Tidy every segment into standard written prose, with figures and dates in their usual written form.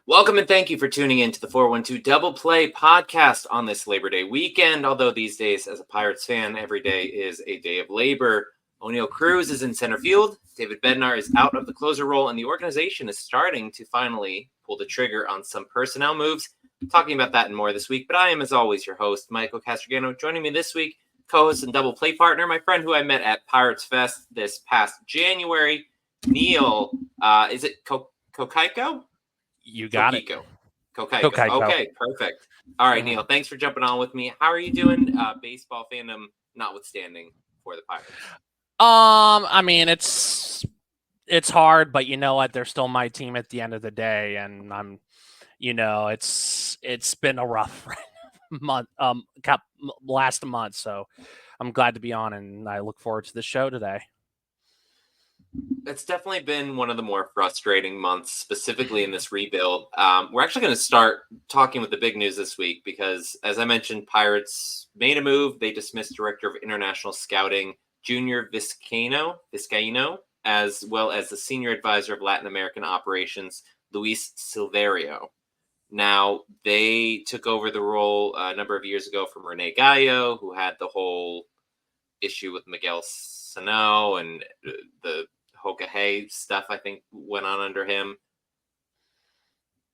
Welcome and thank you for tuning in to the 412 Double Play podcast on this Labor Day weekend. Although these days, as a Pirates fan, every day is a day of labor. Oneil Cruz is in center field. David Bednar is out of the closer role, and the organization is starting to finally pull the trigger on some personnel moves. Talking about that and more this week, but I am, as always, your host, Michael Castrogano. Joining me this week, co-host and double play partner, my friend who I met at Pirates Fest this past January, Neal. Is it Kokiko? You got Kokiko. it. Kokiko. Okay, perfect. All right, Neal, thanks for jumping on with me. How are you doing, baseball fandom notwithstanding, for the Pirates? I mean, it's hard, but you know what? They're still my team at the end of the day, and it's been a rough month, last month. So I'm glad to be on, and I look forward to the show today. It's definitely been one of the more frustrating months, specifically in this rebuild. We're actually going to start talking with the big news this week because, as I mentioned, Pirates made a move. They dismissed Director of International Scouting Junior Vizcaino, as well as the Senior Advisor of Latin American Operations, Luis Silverio. Now, they took over the role a number of years ago from Rene Gallo, who had the whole issue with Miguel Sano and the Hokahay stuff, I think, went on under him.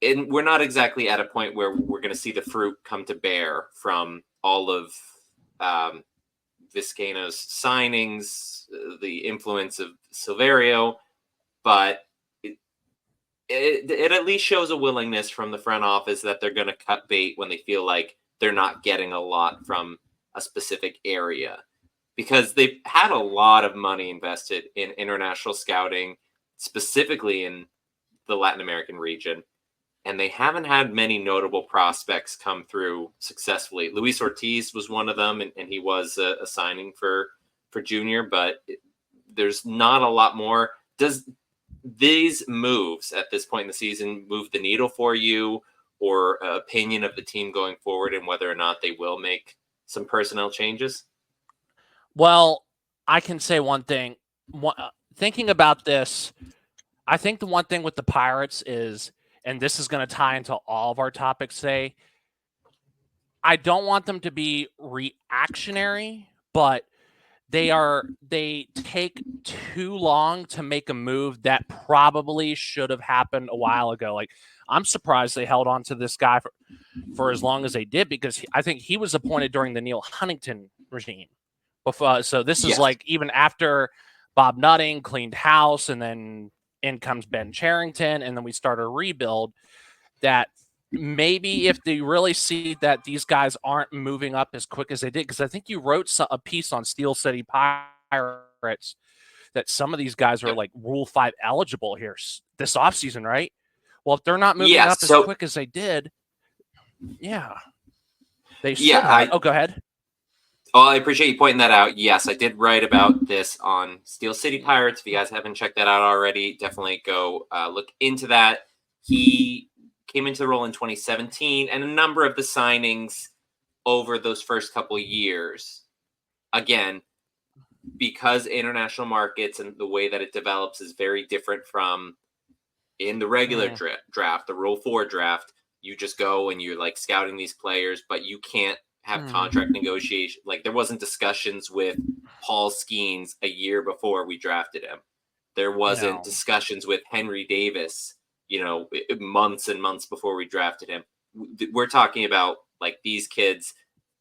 And we're not exactly at a point where we're going to see the fruit come to bear from all of Vizcaino's signings, the influence of Silverio, but it at least shows a willingness from the front office that they're going to cut bait when they feel like they're not getting a lot from a specific area. Because they've had a lot of money invested in international scouting, specifically in the Latin American region, and they haven't had many notable prospects come through successfully. Luis Ortiz was one of them, and he was a signing for Junior, but there's not a lot more. Does these moves at this point in the season move the needle for you, or opinion of the team going forward and whether or not they will make some personnel changes? Well, I can say one thing. Thinking about this, I think the one thing with the Pirates is, and this is going to tie into all of our topics today, I don't want them to be reactionary, but they take too long to make a move that probably should have happened a while ago. Like, I'm surprised they held on to this guy for as long as they did, because I think he was appointed during the Neil Huntington regime. So this is like even after Bob Nutting cleaned house, and then in comes Ben Cherington, and then we start a rebuild. That maybe if they really see that these guys aren't moving up as quick as they did, because I think you wrote a piece on Steel City Pirates that some of these guys are like Rule 5 eligible here this offseason, right? Well, if they're not moving up as quick as they did, they should have. Go ahead. Oh, I appreciate you pointing that out. Yes, I did write about this on Steel City Pirates. If you guys haven't checked that out already, definitely go look into that. He came into the role in 2017, and a number of the signings over those first couple of years, again, because international markets and the way that it develops is very different from in the regular draft, the Rule 4 draft. You just go and you're like scouting these players, but you can't have contract negotiation. Like, there wasn't discussions with Paul Skeens a year before we drafted him. There wasn't discussions with Henry Davis, months and months before we drafted him. We're talking about like these kids,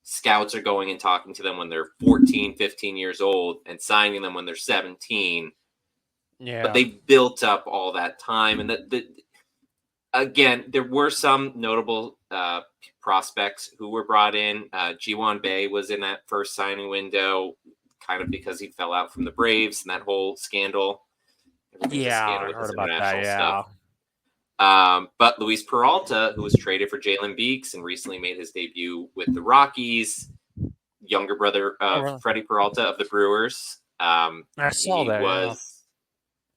scouts are going and talking to them when they're 14, 15 years old and signing them when they're 17. Yeah. But they built up all that time. And again, there were some notable prospects who were brought in. Ji-Hwan Bae was in that first signing window, kind of because he fell out from the Braves and that whole scandal. I heard about that, stuff. But Luis Peralta, who was traded for Jalen Beeks and recently made his debut with the Rockies, younger brother of Freddie Peralta of the Brewers. I saw that. He was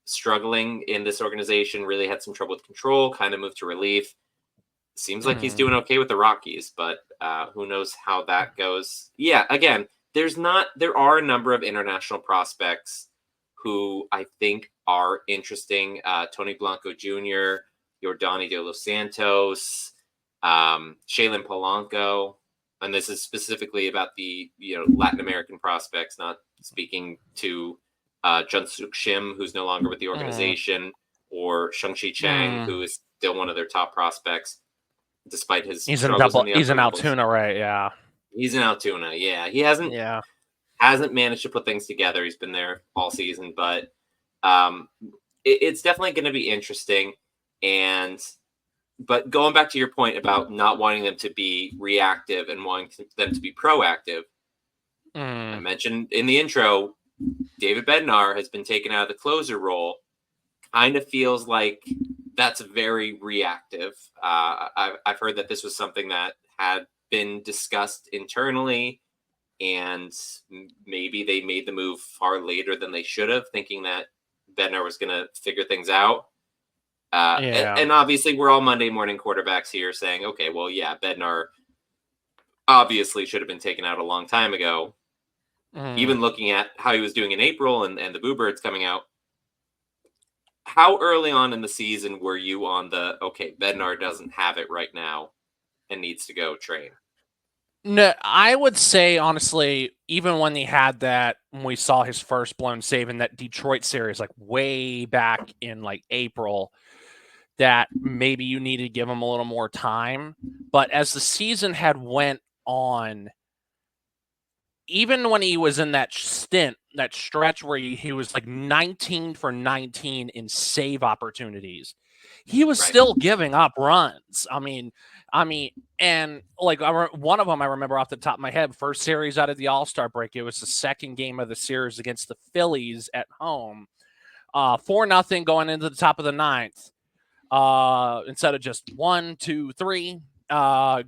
struggling in this organization, really had some trouble with control, kind of moved to relief. Seems like he's doing okay with the Rockies, but who knows how that goes. Yeah, again, there are a number of international prospects who I think are interesting. Tony Blanco Jr., Yordani de los Santos, Shaylin Polanco. And this is specifically about the Latin American prospects, not speaking to Junsuk Shim, who's no longer with the organization, or Shang-Chi Chang, who is still one of their top prospects, despite his struggles in the upper He's an levels. Altoona, right? Yeah. He's in Altoona, yeah. He hasn't managed to put things together. He's been there all season, but it's definitely going to be interesting. But going back to your point about not wanting them to be reactive and wanting them to be proactive, I mentioned in the intro, David Bednar has been taken out of the closer role. Kind of feels like that's very reactive. I've heard that this was something that had been discussed internally, and maybe they made the move far later than they should have, thinking that Bednar was going to figure things out. And obviously, we're all Monday morning quarterbacks here saying, okay, well, yeah, Bednar obviously should have been taken out a long time ago. Even looking at how he was doing in April and the Boo Birds coming out. How early on in the season were you on okay, Bednar doesn't have it right now and needs to go train? No, I would say, honestly, even when he had that, when we saw his first blown save in that Detroit series, like way back in like April, that maybe you need to give him a little more time. But as the season had went on, even when he was in that stretch where he was like 19 for 19 in save opportunities, he was still giving up runs. I mean, and like one of them I remember off the top of my head, first series out of the All-Star break, it was the second game of the series against the Phillies at home, 4-0 going into the top of the ninth. Instead of just 1, 2, 3,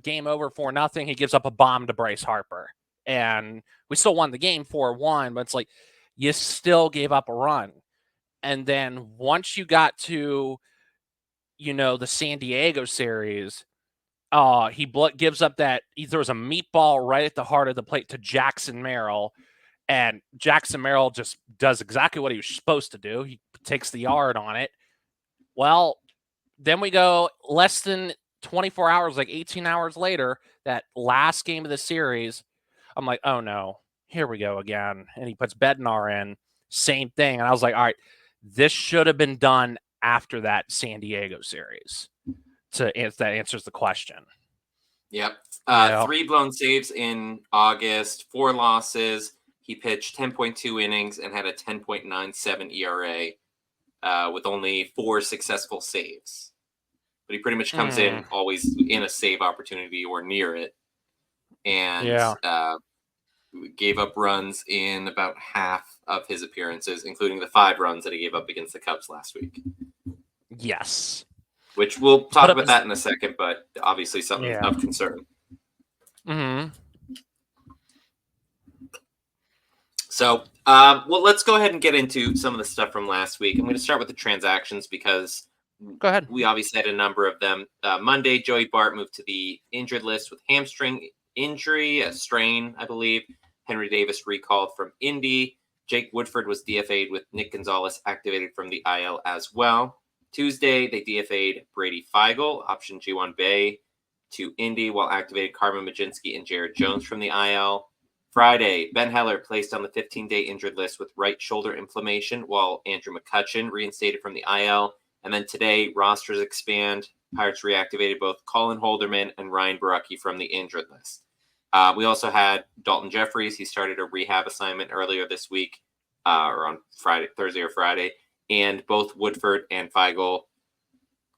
game over 4-0, he gives up a bomb to Bryce Harper. And we still won the game 4-1, but it's like you still gave up a run. And then once you got to, the San Diego series, he gives up he throws a meatball right at the heart of the plate to Jackson Merrill. And Jackson Merrill just does exactly what he was supposed to do. He takes the yard on it. Well, then we go less than 24 hours, like 18 hours later, that last game of the series, I'm like, oh no, here we go again. And he puts Bednar in, same thing. And I was like, all right, this should have been done after that San Diego series. That answers the question. Yep. 3 blown saves in August, 4 losses. He pitched 10.2 innings and had a 10.97 ERA with only 4 successful saves. But he pretty much comes in always in a save opportunity or near it. And gave up runs in about half of his appearances, including the 5 runs that he gave up against the Cubs last week. Yes. Which we'll talk about that in a second, but obviously something of concern. So, well, let's go ahead and get into some of the stuff from last week. I'm going to start with the transactions because go ahead. We obviously had a number of them. Monday, Joey Bart moved to the injured list with hamstring injury, a strain, I believe. Henry Davis recalled from Indy. Jake Woodford was DFA'd with Nick Gonzalez activated from the IL as well. Tuesday, they DFA'd Brady Feigl, option G1 Bay, to Indy, while activated Carmen Majinski and Jared Jones from the IL. Friday, Ben Heller placed on the 15-day injured list with right shoulder inflammation, while Andrew McCutchen reinstated from the IL. And then today, rosters expand. Pirates reactivated both Colin Holderman and Ryan Barucki from the injured list. We also had Dalton Jeffries. He started a rehab assignment earlier this week, or on Thursday or Friday. And both Woodford and Feigl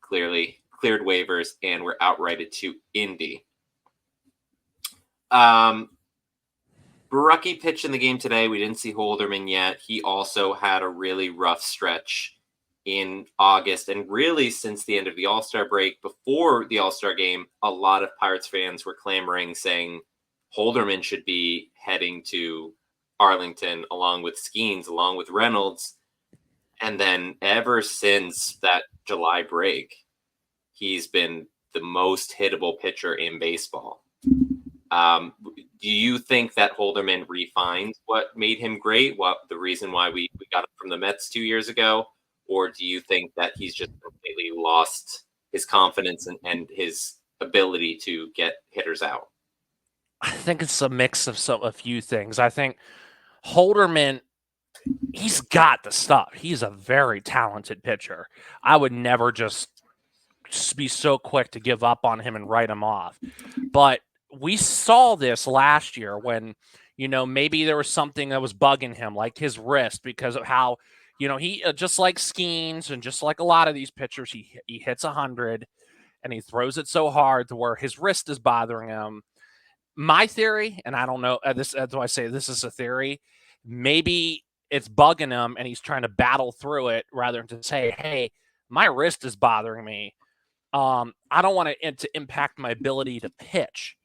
clearly cleared waivers and were outrighted to Indy. Barucki pitched in the game today. We didn't see Holderman yet. He also had a really rough stretch in August, and really since the end of the All-Star break. Before the All-Star game, a lot of Pirates fans were clamoring, saying Holderman should be heading to Arlington along with Skeens, along with Reynolds. And then ever since that July break, he's been the most hittable pitcher in baseball. Do you think that Holderman refines what made him great? What the reason why we got him from the Mets 2 years ago? Or do you think that he's just completely lost his confidence and his ability to get hitters out? I think it's a mix of a few things. I think Holderman, he's got the stuff. He's a very talented pitcher. I would never just be so quick to give up on him and write him off. But we saw this last year when, maybe there was something that was bugging him, like his wrist, because of how, he just like Skeens and just like a lot of these pitchers, he hits 100 and he throws it so hard to where his wrist is bothering him. My theory, and I don't know, that's why I say this is a theory, maybe it's bugging him and he's trying to battle through it rather than to say, hey, my wrist is bothering me. I don't want it to impact my ability to pitch.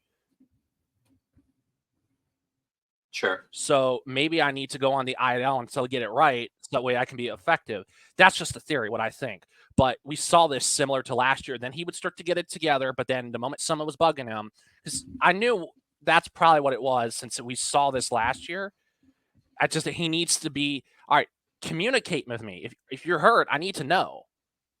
Sure. So maybe I need to go on the IL until I get it right, so that way I can be effective. That's just a theory, what I think. But we saw this similar to last year. Then he would start to get it together, but then the moment someone was bugging him, because I knew that's probably what it was since we saw this last year. He needs to be, all right, communicate with me. If you're hurt, I need to know.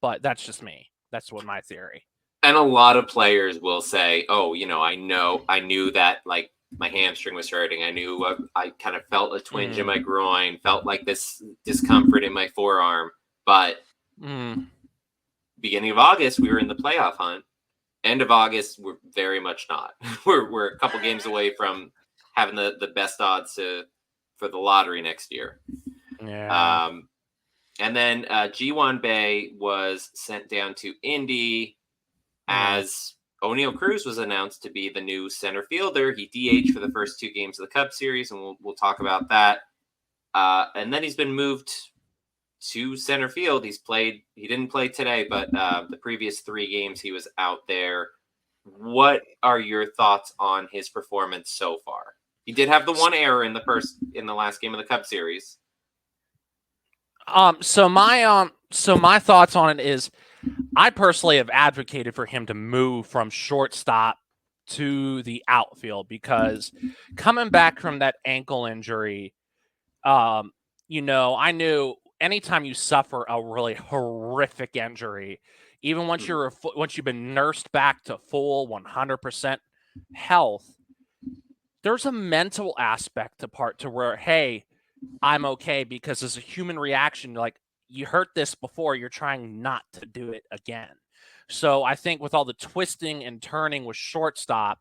But that's just me. That's what my theory. And a lot of players will say, oh, I knew that like my hamstring was hurting. I knew I kind of felt a twinge in my groin, felt like this discomfort in my forearm. But beginning of August, we were in the playoff hunt. End of August, we're very much not. We're a couple games away from having the best odds for the lottery next year. Yeah. And then G1 Bay was sent down to Indy as Oneil Cruz was announced to be the new center fielder. He DH'd for the first 2 games of the Cup Series, and we'll talk about that. And then he's been moved to center field. He didn't play today, but the previous 3 games he was out there. What are your thoughts on his performance so far? He did have the 1 error in the last game of the Cup Series. So my thoughts on it is, I personally have advocated for him to move from shortstop to the outfield, because coming back from that ankle injury, I knew anytime you suffer a really horrific injury, even once you've been nursed back to full 100% health, there's a mental aspect to where, hey, I'm okay, because as a human reaction, like, you hurt this before, you're trying not to do it again. So I think with all the twisting and turning with shortstop,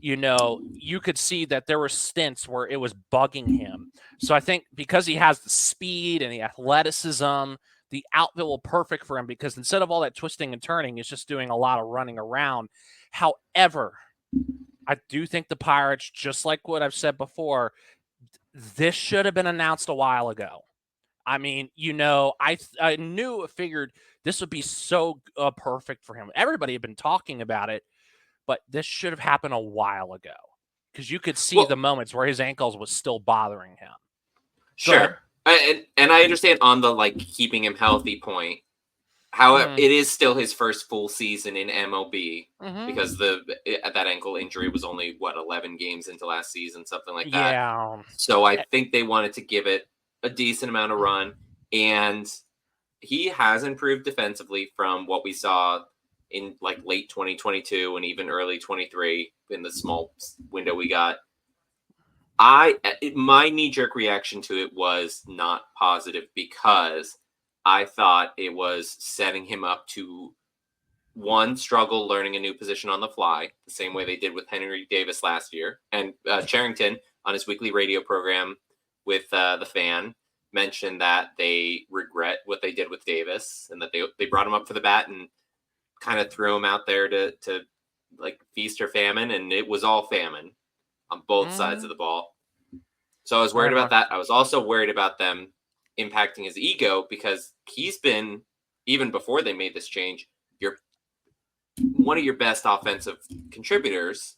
you could see that there were stints where it was bugging him. So I think because he has the speed and the athleticism, the outfield will perfect for him, because instead of all that twisting and turning, it's just doing a lot of running around. However, I do think the Pirates, just like what I've said before, this should have been announced a while ago. I mean, I figured this would be so perfect for him. Everybody had been talking about it, but this should have happened a while ago, because you could see the moments where his ankles was still bothering him. Sure. And I understand on the keeping him healthy point. However, it is still his first full season in MLB, because that ankle injury was only 11 games into last season, something like that. Yeah. So I think they wanted to give it a decent amount of run, and he has improved defensively from what we saw in late 2022 and even early 23 in the small window we got. My knee-jerk reaction to it was not positive, because I thought it was setting him up to, one, struggle learning a new position on the fly, the same way they did with Henry Davis last year. And Charrington, on his weekly radio program with the Fan, mentioned that they regret what they did with Davis, and that they brought him up for the bat and kind of threw him out there to feast or famine, and it was all famine on both sides of the ball. So I was worried about that. I was also worried about them impacting his ego, because he's been, even before they made this change, one of your best offensive contributors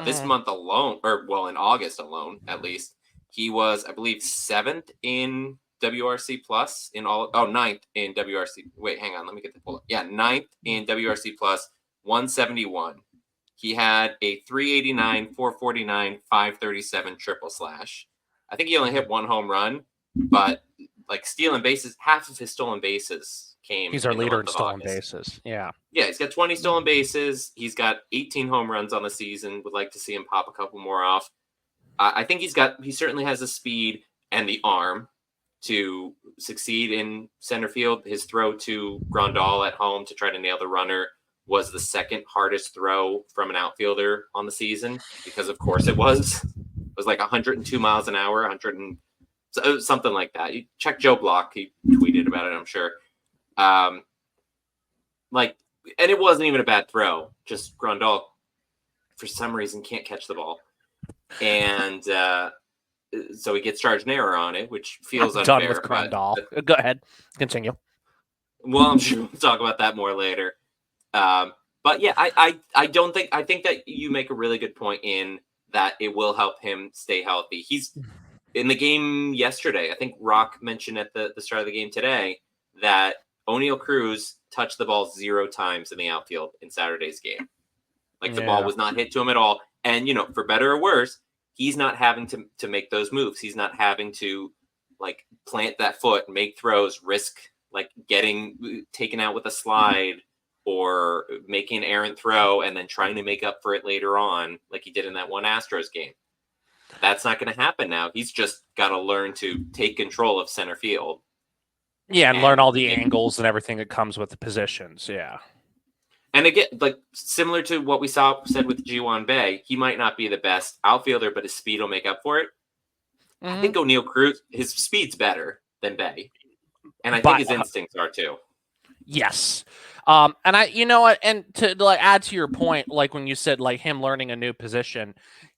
this month alone, in August alone, at least. He was, I believe, 7th in WRC plus in all. Oh, 9th in WRC. Wait, hang on. Let me get the pull up. Yeah, 9th in WRC plus, 171. He had a 389, 449, 537 triple slash. I think he only hit 1 home run, but stealing bases, half of his stolen bases came. He's our leader in stolen bases. Yeah. Yeah, he's got 20 stolen bases. He's got 18 home runs on the season. Would like to see him pop a couple more off. I think he certainly has the speed and the arm to succeed in center field. His throw to Grandal at home to try to nail the runner was the second hardest throw from an outfielder on the season, because of course it was. It was like 102 miles an hour, 100 and something like that. You check Joe Block. He tweeted about it, I'm sure. And it wasn't even a bad throw. Just Grandal, for some reason, can't catch the ball. And so he gets charged an error on it, which feels unfair. Done with Grandal. Go ahead. Continue. Well, I'm sure we'll talk about that more later. But yeah, I think that you make a really good point in that it will help him stay healthy. He's in the game yesterday. I think Rock mentioned at the start of the game today that Oneil Cruz touched the ball 0 times in the outfield in Saturday's game. The ball was not hit to him at all. And, for better or worse, he's not having to make those moves. He's not having to plant that foot, make throws, risk getting taken out with a slide or making an errant throw and then trying to make up for it later on, like he did in that one Astros game. That's not going to happen now. He's just got to learn to take control of center field. Yeah, and learn all the angles and everything that comes with the positions. Yeah. And again, similar to what we said with Ji-Hwan Bae, he might not be the best outfielder, but his speed will make up for it. Mm-hmm. I think Oneil Cruz, his speed's better than Bae. And I think his instincts are too. Yes. And and to add to your point, when you said him learning a new position,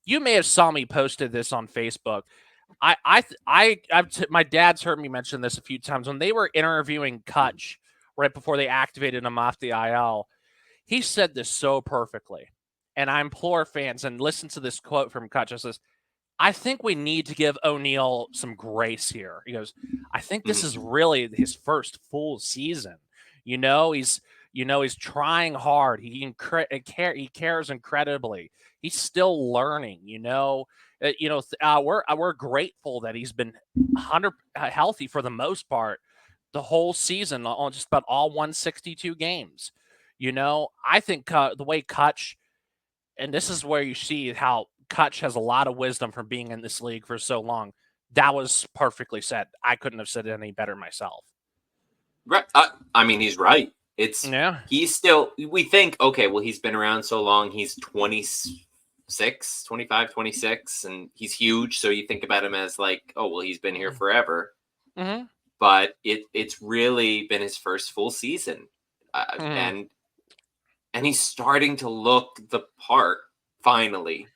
you may have saw me posted this on Facebook. My dad's heard me mention this a few times when they were interviewing Kutch right before they activated him off the IL. He said this so perfectly, and I implore fans and listen to this quote from Kutch. It says, "I think we need to give Oneil some grace here." He goes, "I think this is really his first full season. He's trying hard. He cares incredibly. He's still learning. We're grateful that he's been 100 healthy for the most part the whole season on just about all 162 games. I think the way Kutch, and this is where you see how Kutch has a lot of wisdom from being in this league for so long. That was perfectly said. I couldn't have said it any better myself. Right. He's right. He's still, we think, okay, well, he's been around so long. He's 25, 26, and he's huge. So you think about him as he's been here forever. Mm-hmm. But it's really been his first full season. And he's starting to look the part finally.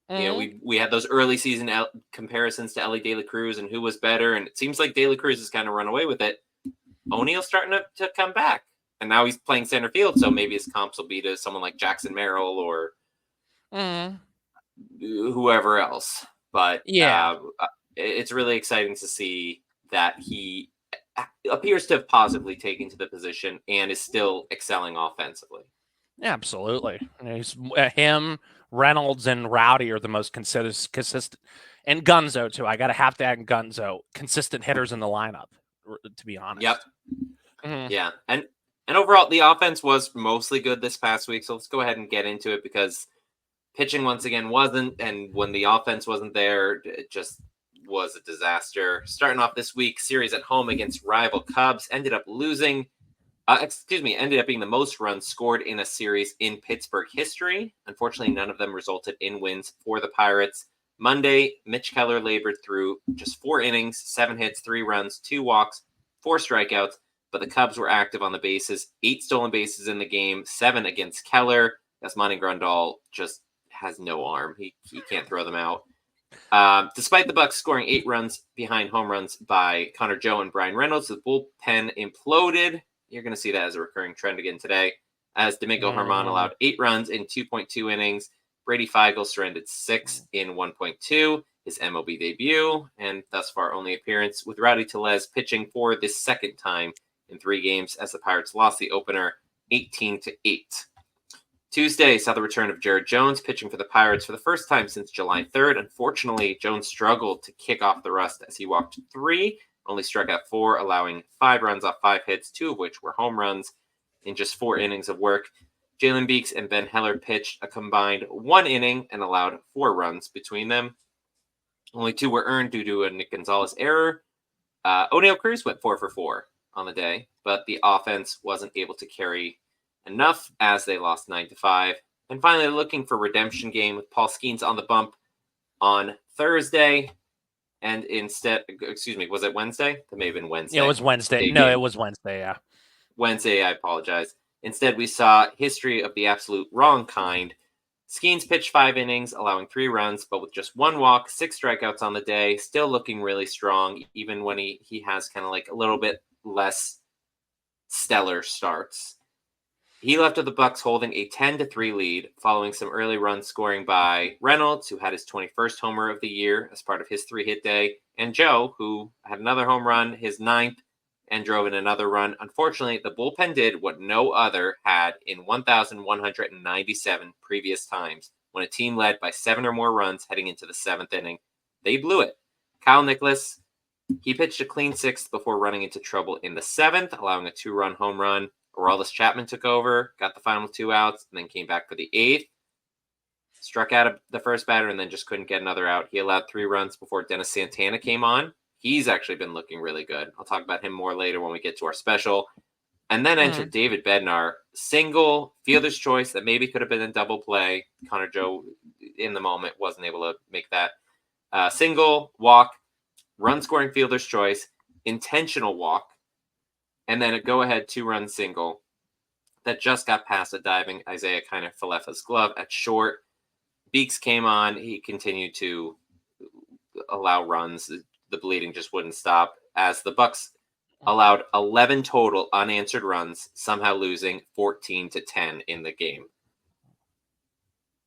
We had those early season comparisons to Ellie De La Cruz and who was better, and it seems like De La Cruz has kind of run away with it. O'Neill's starting to come back, and now he's playing center field, so maybe his comps will be to someone like Jackson Merrill or whoever else. But it's really exciting to see that he appears to have positively taken to the position and is still excelling offensively. Yeah, absolutely. He's him, Reynolds, and Rowdy are the most consistent, and Gunzo too. I have to add Gunzo, consistent hitters in the lineup. To be honest. Yep. Mm-hmm. Yeah, and overall the offense was mostly good this past week. So let's go ahead and get into it because pitching once again wasn't, and when the offense wasn't there, it just was a disaster. Starting off this week, series at home against rival Cubs, ended up losing. Ended up being the most runs scored in a series in Pittsburgh history. Unfortunately, none of them resulted in wins for the Pirates. Monday, Mitch Keller labored through just 4 innings, 7 hits, 3 runs, 2 walks, 4 strikeouts, but the Cubs were active on the bases. 8 stolen bases in the game, 7 against Keller. Yasmani Grandal just has no arm. He can't throw them out. Despite the Bucks scoring 8 runs behind home runs by Connor Joe and Brian Reynolds, the bullpen imploded. You're going to see that as a recurring trend again today, as Domingo Germán allowed 8 runs in 2.2 innings. Brady Feigl surrendered 6 in 1.2, his MLB debut, and thus far only appearance, with Rowdy Tellez pitching for the second time in 3 games as the Pirates lost the opener 18-8. Tuesday saw the return of Jared Jones pitching for the Pirates for the first time since July 3rd. Unfortunately, Jones struggled to kick off the rust as he walked 3, only struck out 4, allowing 5 runs off 5 hits, 2 of which were home runs. in just 4 innings of work. Jalen Beeks and Ben Heller pitched a combined 1 inning and allowed 4 runs between them. Only 2 were earned due to a Nick Gonzalez error. Oneil Cruz went 4 for 4 on the day, but the offense wasn't able to carry enough as they lost 9-5. And finally, looking for redemption game with Paul Skeens on the bump on Thursday. And instead, was it Wednesday? That may have been Wednesday. It was Wednesday. No, it was Wednesday, yeah. Wednesday, I apologize. Instead, we saw history of the absolute wrong kind. Skeens pitched 5 innings, allowing 3 runs, but with just 1 walk, 6 strikeouts on the day, still looking really strong, even when he has kind of like a little bit less stellar starts. He left with the Bucks holding a 10-3 lead, following some early runs scoring by Reynolds, who had his 21st homer of the year as part of his 3-hit day, and Joe, who had another home run, his 9th, and drove in another run. Unfortunately, the bullpen did what no other had in 1,197 previous times when a team led by 7 or more runs heading into the 7th inning. They blew it. Kyle Nicholas, he pitched a clean 6th before running into trouble in the 7th, allowing a 2-run home run. Aroldis Chapman took over, got the final 2 outs, and then came back for the 8th. Struck out the first batter and then just couldn't get another out. He allowed 3 runs before Dennis Santana came on. He's actually been looking really good. I'll talk about him more later when we get to our special. And then entered David Bednar. Single, fielder's choice that maybe could have been a double play. Connor Joe, in the moment, wasn't able to make that. Single, walk, run-scoring fielder's choice, intentional walk, and then a go-ahead 2-run single that just got past a diving Isaiah Falefa's glove at short. Beeks came on. He continued to allow runs. The bleeding just wouldn't stop as the Bucks allowed 11 total unanswered runs, somehow losing 14-10 in the game.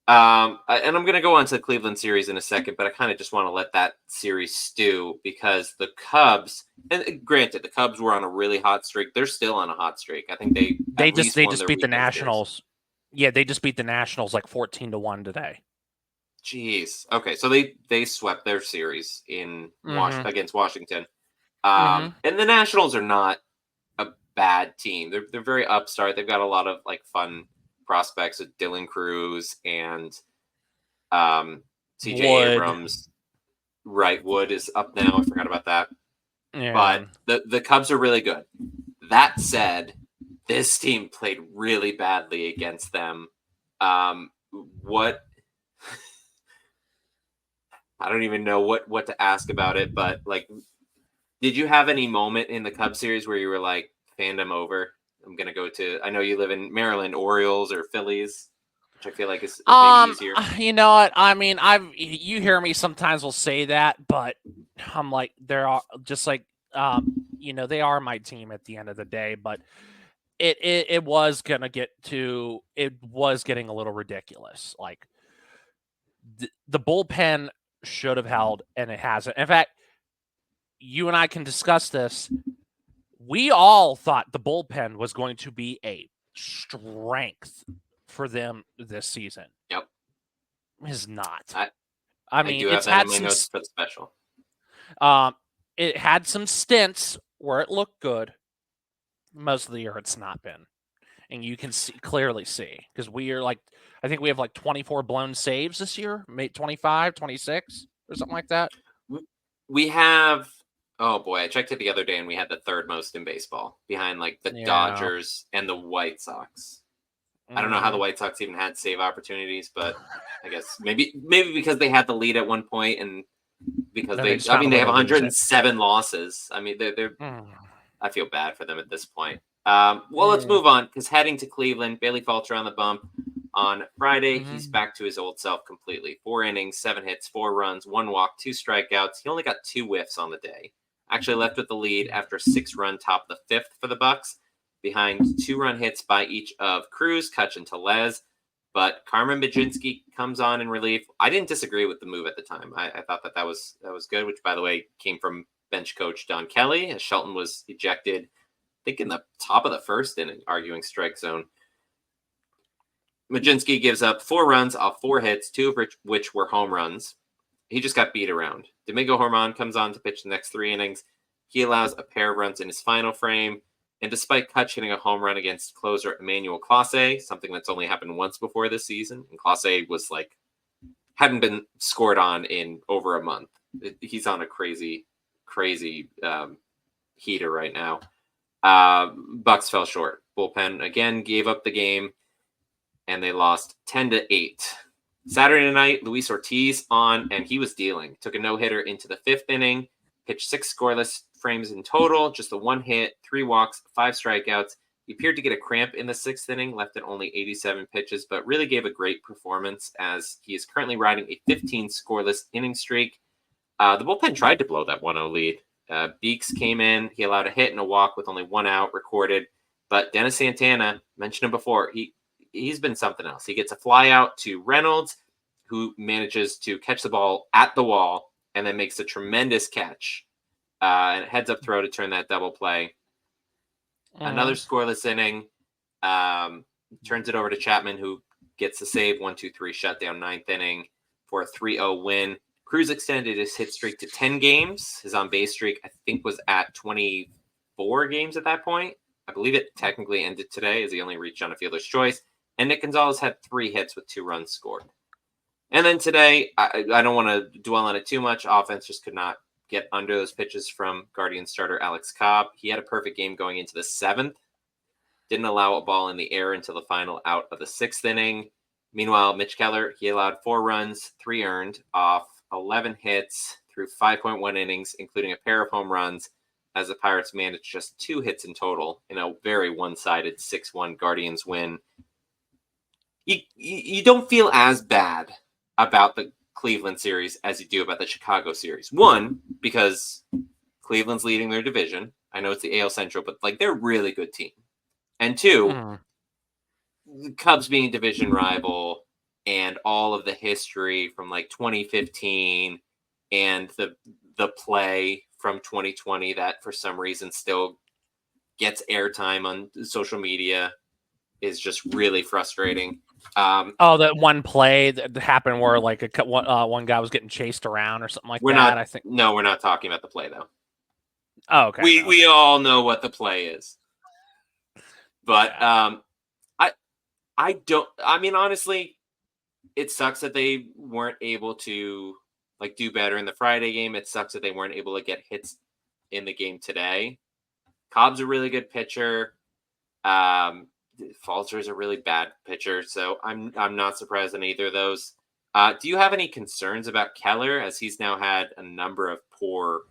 And I'm going to go on to the Cleveland series in a second, but I kind of just want to let that series stew because the Cubs, and granted, the Cubs were on a really hot streak. They're still on a hot streak. I think they just beat the Nationals. Series. Yeah, they just beat the Nationals like 14-1 today. Jeez. Okay, so they swept their series in against Washington. And the Nationals are not a bad team. They're very upstart. They've got a lot of like fun prospects with Dylan Cruz and CJ Abrams. Right, Wood is up now. I forgot about that. Yeah. But the Cubs are really good. That said, this team played really badly against them. What I don't even know what to ask about it, but like, did you have any moment in the Cubs series where you were like, fandom over? I'm going to go to, I know you live in Maryland, Orioles or Phillies, which I feel like is maybe easier. You know what? I mean, you hear me sometimes will say that, but I'm like, they're all just like, they are my team at the end of the day, but it was going to it was getting a little ridiculous. Like the bullpen should have held and it hasn't. In fact, you and I can discuss this. We all thought the bullpen was going to be a strength for them this season. Yep. It's not. I mean, it's had some for the special. It had some stints where it looked good. Most of the year it's not been. And you can clearly see because I think we have like 24 blown saves this year, maybe 25, 26 or something like that. We have, oh boy, I checked it the other day and we had the 3rd most in baseball behind like the Dodgers and the White Sox. I don't know how the White Sox even had save opportunities, but I guess maybe because they had the lead at one point and because they have 107 losses. I mean, they're I feel bad for them at this point. Let's move on because heading to Cleveland, Bailey Falter on the bump on Friday. He's back to his old self completely. 4 innings, 7 hits, 4 runs, 1 walk, 2 strikeouts. He only got 2 whiffs on the day. Actually left with the lead after 6-run top of the 5th for the Bucks, behind 2-run hits by each of Cruz, Kutch, and Tellez. But Carmen Mlodzinski comes on in relief. I didn't disagree with the move at the time. I thought that was good, which by the way came from bench coach Don Kelly as Shelton was ejected, I think in the top of the 1st inning, arguing strike zone. Mlodzinski gives up 4 runs off 4 hits, 2 of which were home runs. He just got beat around. Domingo Germán comes on to pitch the next 3 innings. He allows a pair of runs in his final frame. And despite Kutch hitting a home run against closer Emmanuel Clase, something that's only happened once before this season, and Clase was hadn't been scored on in over a month. He's on a crazy heater right now. Bucks fell short. Bullpen again gave up the game, and they lost 10-8. Saturday night, Luis Ortiz on, and he was dealing. Took a no-hitter into the 5th inning, pitched 6 scoreless frames in total, just the 1 hit, 3 walks, 5 strikeouts. He appeared to get a cramp in the 6th inning, left at only 87 pitches, but really gave a great performance as he is currently riding a 15 scoreless inning streak. The bullpen tried to blow that 1-0 lead. Beeks came in. He allowed a hit and a walk with only 1 out recorded. But Dennis Santana, mentioned him before, he's been something else. He gets a fly out to Reynolds, who manages to catch the ball at the wall and then makes a tremendous catch. And a heads-up throw to turn that double play. Another scoreless inning. Turns it over to Chapman, who gets the save. 1-2-3 shutdown 9th inning for a 3-0 win. Cruz extended his hit streak to 10 games. His on-base streak, I think, was at 24 games at that point. I believe it technically ended today as he only reached on a fielder's choice. And Nick Gonzalez had 3 hits with 2 runs scored. And then today, I don't want to dwell on it too much. Offense just could not get under those pitches from Guardian starter Alex Cobb. He had a perfect game going into the 7th. Didn't allow a ball in the air until the final out of the 6th inning. Meanwhile, Mitch Keller, he allowed 4 runs, 3 earned off 11 hits through 5.1 innings, including a pair of home runs, as the Pirates managed just 2 hits in total in a very one-sided 6-1 Guardians win. You don't feel as bad about the Cleveland series as you do about the Chicago series. One, because Cleveland's leading their division. I know it's the AL Central, but they're a really good team. And 2, the Cubs being division rival and all of the history from 2015 and the play from 2020 that for some reason still gets airtime on social media is just really frustrating. That one play that happened where one guy was getting chased around or something like that. I think. No, we're not talking about the play though. Oh, okay. We all know what the play is, but I don't. I mean, honestly, it sucks that they weren't able to do better in the Friday game. It sucks that they weren't able to get hits in the game today. Cobb's a really good pitcher. Falter's a really bad pitcher, so I'm not surprised on either of those. Do you have any concerns about Keller, as he's now had a number of poor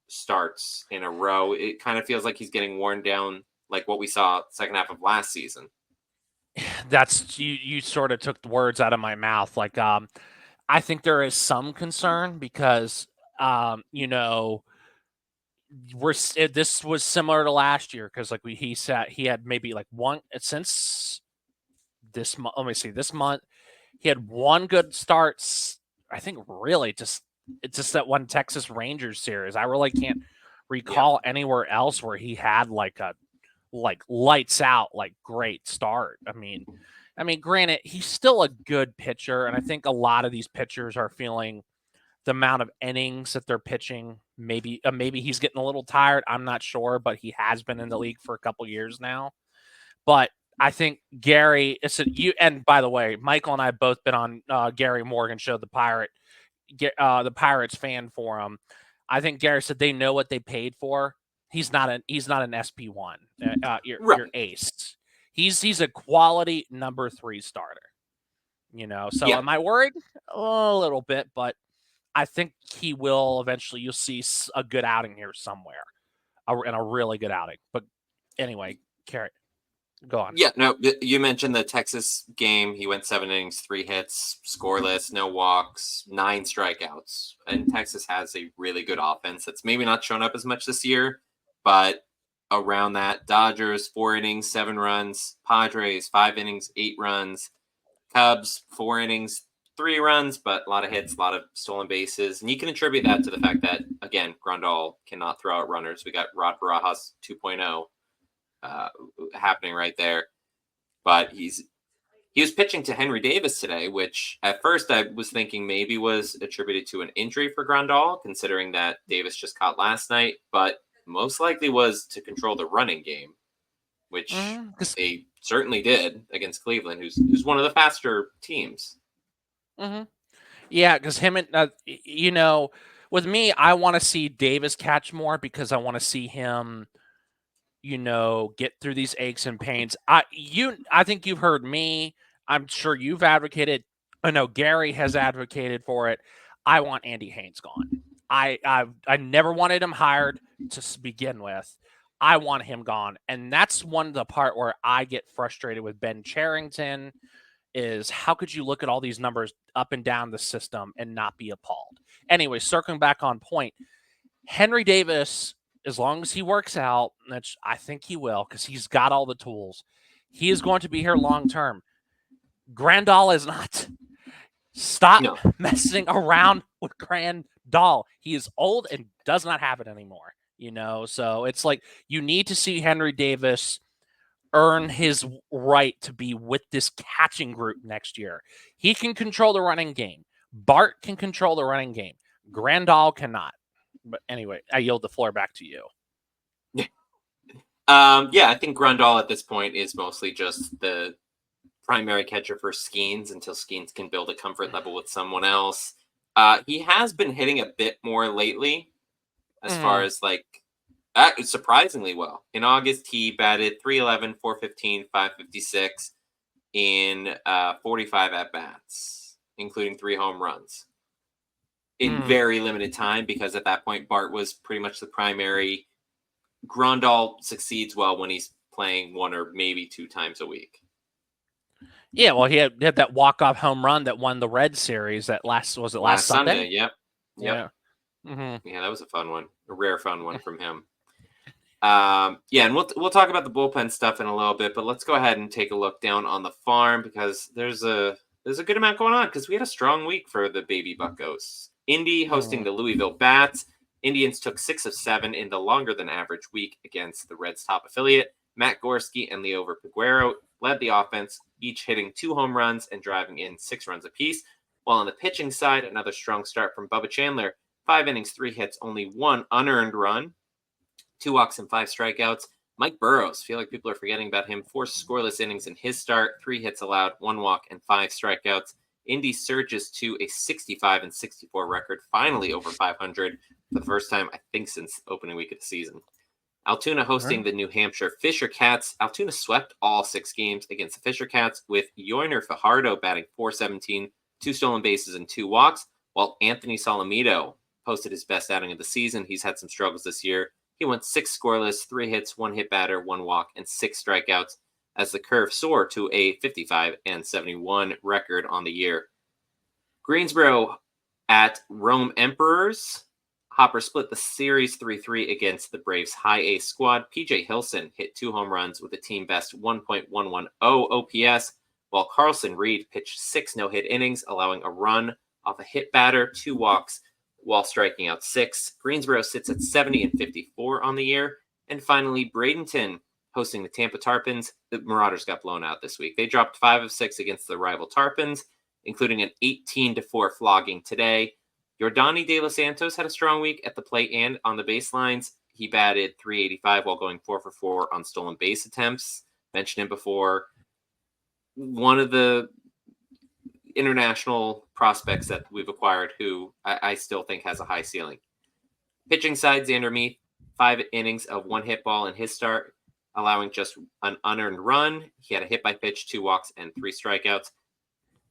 starts in a row? It kind of feels like he's getting worn down, like what we saw second half of last season. That's you sort of took the words out of my mouth. I think there is some concern because this was similar to last year because he had maybe one since this month. Let me see, this month he had 1 good start. I think really it's just that one Texas Rangers series. I really can't recall anywhere else where he had a lights out great start. I mean, granted, he's still a good pitcher, and I think a lot of these pitchers are feeling the amount of innings that they're pitching. Maybe he's getting a little tired. I'm not sure, but he has been in the league for a couple years now. But I think Gary, and by the way, Michael and I have both been on Gary Morgan show, the Pirates fan forum. I think Gary said they know what they paid for. He's not an SP1. Your ace. He's a quality number 3 starter. So am I worried? A little bit, but I think he will eventually. You'll see a good outing here somewhere, and a really good outing. But anyway, Carrot, go on. Yeah, no, you mentioned the Texas game. He went 7 innings, 3 hits, scoreless, no walks, 9 strikeouts. And Texas has a really good offense that's maybe not shown up as much this year, but around that, Dodgers 4 innings, 7 runs, Padres 5 innings, 8 runs, Cubs 4 innings, 3 runs, but a lot of hits, a lot of stolen bases. And you can attribute that to the fact that, again, Grandal cannot throw out runners. We got Rod Barajas 2.0 happening right there. But he was pitching to Henry Davis today, which at first I was thinking maybe was attributed to an injury for Grandal, considering that Davis just caught last night, but most likely was to control the running game. which they certainly did against Cleveland, who's one of the faster teams. Yeah, because him and with me, I want to see Davis catch more because I want to see him, get through these aches and pains. I think you've heard me. I'm sure you've advocated. I know Gary has advocated for it. I want Andy Haynes gone. I never wanted him hired to begin with. I want him gone, and that's one of the part where I get frustrated with Ben Cherington. Is how could you look at all these numbers up and down the system and not be appalled? Anyway, circling back on point, Henry Davis, as long as he works out, which I think he will because he's got all the tools, he is going to be here long term. Grandal is not. Stop messing around with Grandal. He is old and does not have it anymore, So it's like you need to see Henry Davis earn his right to be with this catching group next year. He can control the running game. Bart can control the running game. Grandal cannot. But anyway, I yield the floor back to you. I think Grandal at this point is mostly just the primary catcher for Skeens until Skeens can build a comfort level with someone else. He has been hitting a bit more lately as far as surprisingly well. In August, he batted 311, 415, 556 in 45 at-bats, including 3 home runs in very limited time because at that point, Bart was pretty much the primary. Grandal succeeds well when he's playing 1 or maybe 2 times a week. Yeah, well, he had that walk-off home run that won the Red Series last Sunday? Yep. Yeah. Yeah, that was a fun one. A rare fun one from him. And we'll talk about the bullpen stuff in a little bit, but let's go ahead and take a look down on the farm because there's a good amount going on because we had a strong week for the Baby Buccos. Indy hosting the Louisville Bats. Indians took 6 of 7 in the longer than average week against the Reds' top affiliate. Matt Gorski and Liover Peguero led the offense, each hitting 2 home runs and driving in 6 runs apiece. While on the pitching side, another strong start from Bubba Chandler. 5 innings, 3 hits, only 1 unearned run, 2 walks and 5 strikeouts. Mike Burrows, feel like people are forgetting about him. 4 scoreless innings in his start, 3 hits allowed, 1 walk and 5 strikeouts. Indy surges to a 65-64 record, finally over 500 for the first time, I think, since opening week of the season. Altoona hosting the New Hampshire Fisher Cats. Altoona swept all 6 games against the Fisher Cats with Yoiner Fajardo batting .417, 2 stolen bases and 2 walks, while Anthony Solomito posted his best outing of the season. He's had some struggles this year. He went 6 scoreless, 3 hits, 1 hit batter, 1 walk, and 6 strikeouts as the curve soared to a 55-71 record on the year. Greensboro at Rome Emperors. Hopper split the series 3-3 against the Braves' high A squad. PJ Hilson hit 2 home runs with a team best 1.110 OPS, while Carlson Reed pitched 6 no-hit innings, allowing a run off a hit batter, 2 walks, while striking out 6. Greensboro sits at 70-54 on the year. And finally, Bradenton hosting the Tampa Tarpons. The Marauders got blown out this week. They dropped 5 of 6 against the rival Tarpons, including an 18-4 flogging today. Yordani De Los Santos had a strong week at the plate and on the baselines. He batted .385 while going 4 for 4 on stolen base attempts. Mentioned him before. One of the international prospects that we've acquired who I still think has a high ceiling. Pitching side, Xander Meath, 5 innings of 1 hit ball in his start, allowing just an unearned run. He had a hit by pitch, 2 walks, and 3 strikeouts.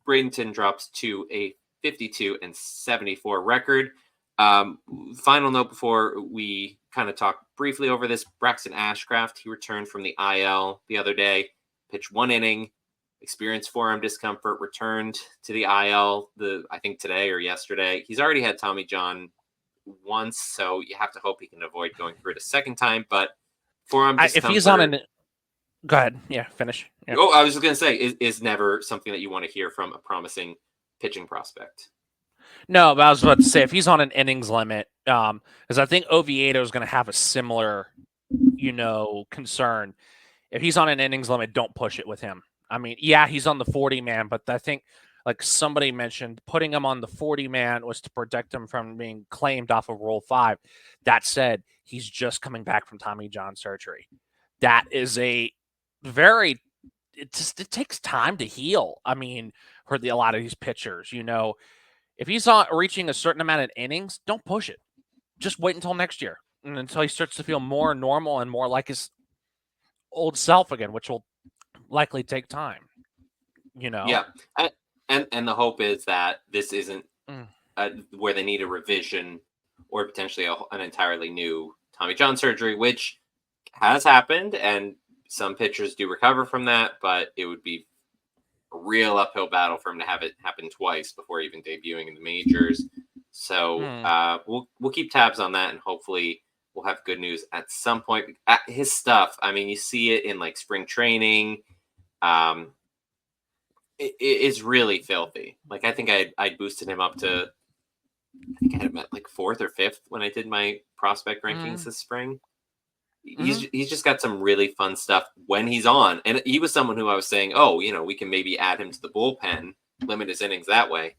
Bradenton drops to a 52-74 record. Final note before we kind of talk briefly over this, Braxton Ashcraft, he returned from the IL the other day, pitched 1 inning, experienced forearm discomfort, returned to the IL, I think today or yesterday. He's already had Tommy John once, so you have to hope he can avoid going through it a second time, but forearm discomfort... If he's on an... Go ahead. Yeah, finish. Yeah. Oh, I was just going to say, is never something that you want to hear from a promising pitching prospect. No, but I was about to say, if he's on an innings limit, because I think Oviedo is going to have a similar, concern. If he's on an innings limit, don't push it with him. I mean, yeah, he's on the 40-man, but I think, like somebody mentioned, putting him on the 40-man was to protect him from being claimed off of Rule 5. That said, he's just coming back from Tommy John surgery. That is a it takes time to heal. I mean, for a lot of these pitchers, if he's not reaching a certain amount of innings, don't push it. Just wait until next year and until he starts to feel more normal and more like his old self again, which will likely take time. Yeah, and the hope is that this isn't Mm. where they need a revision or potentially an entirely new Tommy John surgery, which has happened, and some pitchers do recover from that, but it would be a real uphill battle for him to have it happen twice before even debuting in the majors. So we'll keep tabs on that, and hopefully we'll have good news at some point. His stuff, I mean, you see it in like spring training. It is really filthy. Like I think I boosted him up to, I think I had him at like 4th or 5th when I did my prospect rankings this spring. He's just got some really fun stuff when he's on, and he was someone who I was saying, oh, we can maybe add him to the bullpen, limit his innings that way,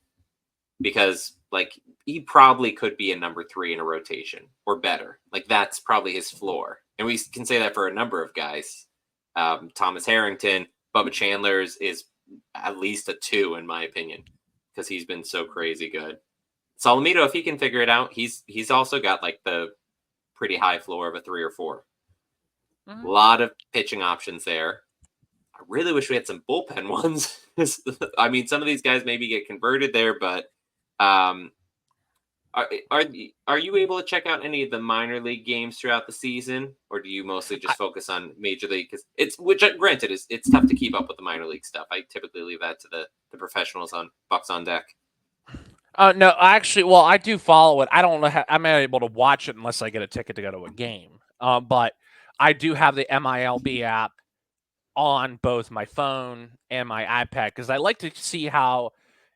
because like he probably could be a number 3 in a rotation or better. Like that's probably his floor, and we can say that for a number of guys. Thomas Harrington, Bubba Chandler's is at least a 2 in my opinion, because he's been so crazy good. Solomito, if he can figure it out, he's also got like the pretty high floor of a 3 or 4. A lot of pitching options there. I really wish we had some bullpen ones. I mean, some of these guys maybe get converted there, but are you able to check out any of the minor league games throughout the season, or do you mostly just focus on major league? Because which granted it's tough to keep up with the minor league stuff. I typically leave that to the professionals on Bucks on Deck. No, actually, well, I do follow it. I don't know how I'm not able to watch it unless I get a ticket to go to a game. But I do have the MILB app on both my phone and my iPad because I like to see how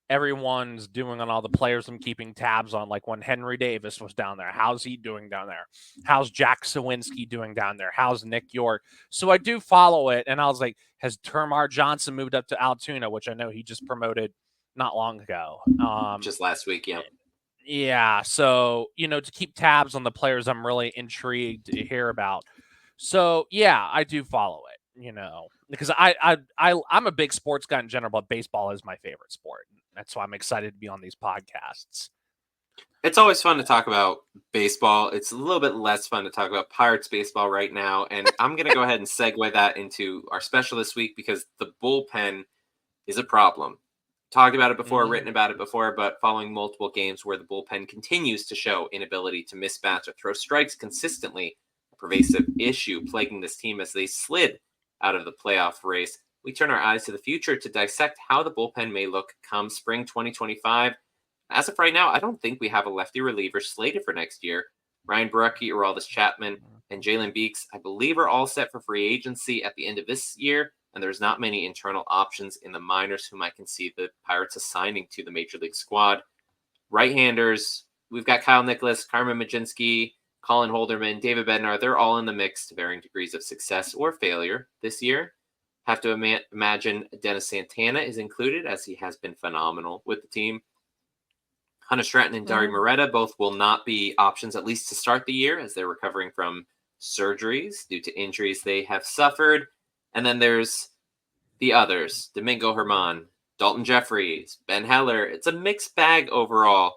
everyone's doing on all the players I'm keeping tabs on. Like when Henry Davis was down there, how's he doing down there? How's Jack Sawinski doing down there? How's Nick York? So I do follow it, and I was like, has Termar Johnson moved up to Altoona, which I know he just promoted not long ago. Just last week, yeah. Yeah, so to keep tabs on the players I'm really intrigued to hear about. So yeah, I do follow it, because I'm a big sports guy in general, but baseball is my favorite sport. That's why I'm excited to be on these podcasts. It's always fun to talk about baseball. It's a little bit less fun to talk about Pirates baseball right now, and I'm going to go ahead and segue that into our special this week because the bullpen is a problem. Talked about it before, written about it before, but following multiple games where the bullpen continues to show inability to miss bats or throw strikes consistently, a pervasive issue plaguing this team as they slid out of the playoff race, we turn our eyes to the future to dissect how the bullpen may look come spring 2025. As of right now, I don't think we have a lefty reliever slated for next year. Ryan Borucki, Aroldis Chapman, and Jalen Beeks, I believe, are all set for free agency at the end of this year, and there's not many internal options in the minors whom I can see the Pirates assigning to the Major League squad. Right-handers, we've got Kyle Nicholas, Carmen Majinski, Colin Holderman, David Bednar. They're all in the mix to varying degrees of success or failure this year. Have to imagine Dennis Santana is included, as he has been phenomenal with the team. Hunter Stratton and Dari Moreta both will not be options, at least to start the year, as they're recovering from surgeries due to injuries they have suffered. And then there's the others, Domingo Herman, Dalton Jeffries, Ben Heller. It's a mixed bag overall.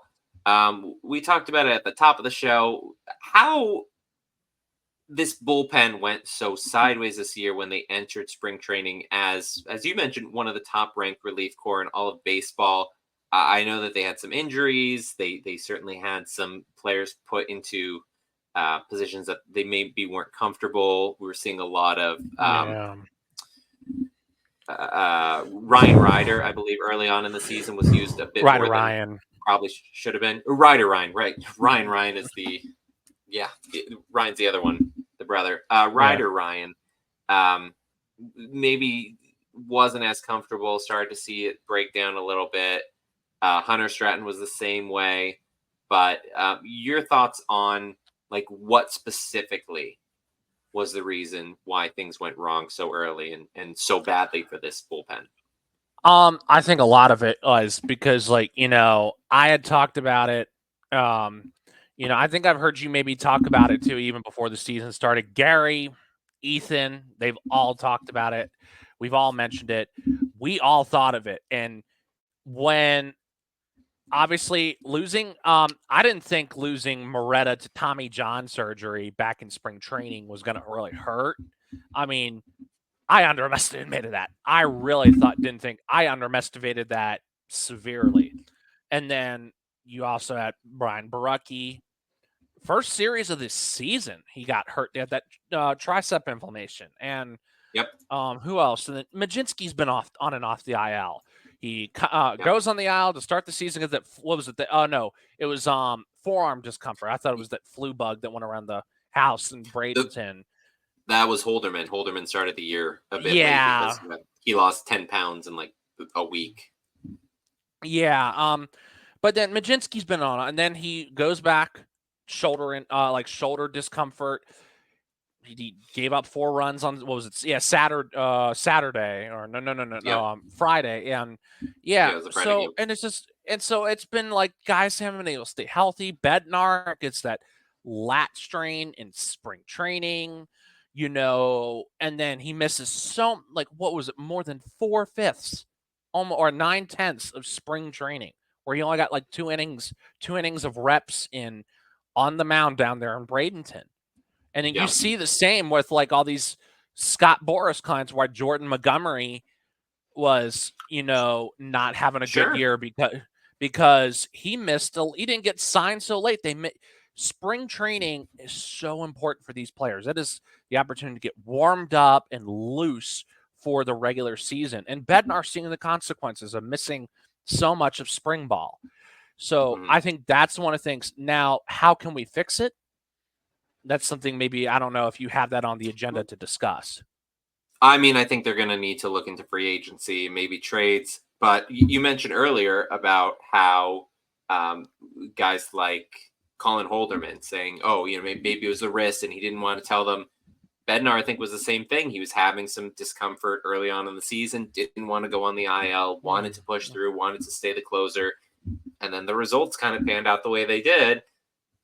We talked about it at the top of the show, how this bullpen went so sideways this year when they entered spring training as you mentioned, one of the top-ranked relief corps in all of baseball. I know that they had some injuries. They certainly had some players put into positions that they maybe weren't comfortable. We were seeing a lot of Ryan Ryder, I believe, early on in the season was used a bit more than probably should have been. Ryder Ryan, right? Ryan is Ryan's the other one, the brother. Ryder Ryan maybe wasn't as comfortable. Started to see it break down a little bit. Hunter Stratton was the same way, but your thoughts on like what specifically was the reason why things went wrong so early and so badly for this bullpen? I think a lot of it was because I had talked about it. I think I've heard you maybe talk about it too, even before the season started. Gary Ethan, they've all talked about it. We've all mentioned it. We all thought of it. And when obviously losing, I didn't think losing Moretta to Tommy John surgery back in spring training was going to really hurt. I mean, I underestimated that. I really didn't think I underestimated that severely. And then you also had Brian Barucki. First series of this season, he got hurt. They had that tricep inflammation. And Yep. who else? And then Majinski's been off on and off the IL. He Yep. goes on the IL to start the season because what was it? Oh no, it was forearm discomfort. I thought it was that flu bug that went around the house in Bradenton. That was Holderman. Holderman started the year a bit late Yeah. because he lost 10 pounds in like a week. Yeah. But then Majinski's been on, and then he goes back, shoulder discomfort. He gave up 4 runs on what was it? Yeah, Saturday or no, Friday, and Yeah, it was a Friday so game. and it's been like guys haven't been able to stay healthy. Bednar gets that lat strain in spring training, and then he misses what was it, more than 4/5, almost, or 9/10 of spring training, where he only got like 2 innings of reps on the mound down there in Bradenton. And then you see the same with like all these Scott Boras clients, where Jordan Montgomery was, not having a good year because he didn't get signed so late. Spring training is so important for these players. That is the opportunity to get warmed up and loose for the regular season. And Bednar seeing the consequences of missing so much of spring ball. So I think that's one of the things. Now, how can we fix it? That's something maybe, I don't know if you have that on the agenda to discuss. I mean, I think they're going to need to look into free agency, maybe trades. But you mentioned earlier about how guys like Colin Holderman saying, oh, maybe it was a wrist and he didn't want to tell them. Bednar, I think, was the same thing. He was having some discomfort early on in the season, didn't want to go on the IL, wanted to push through, wanted to stay the closer. And then the results kind of panned out the way they did.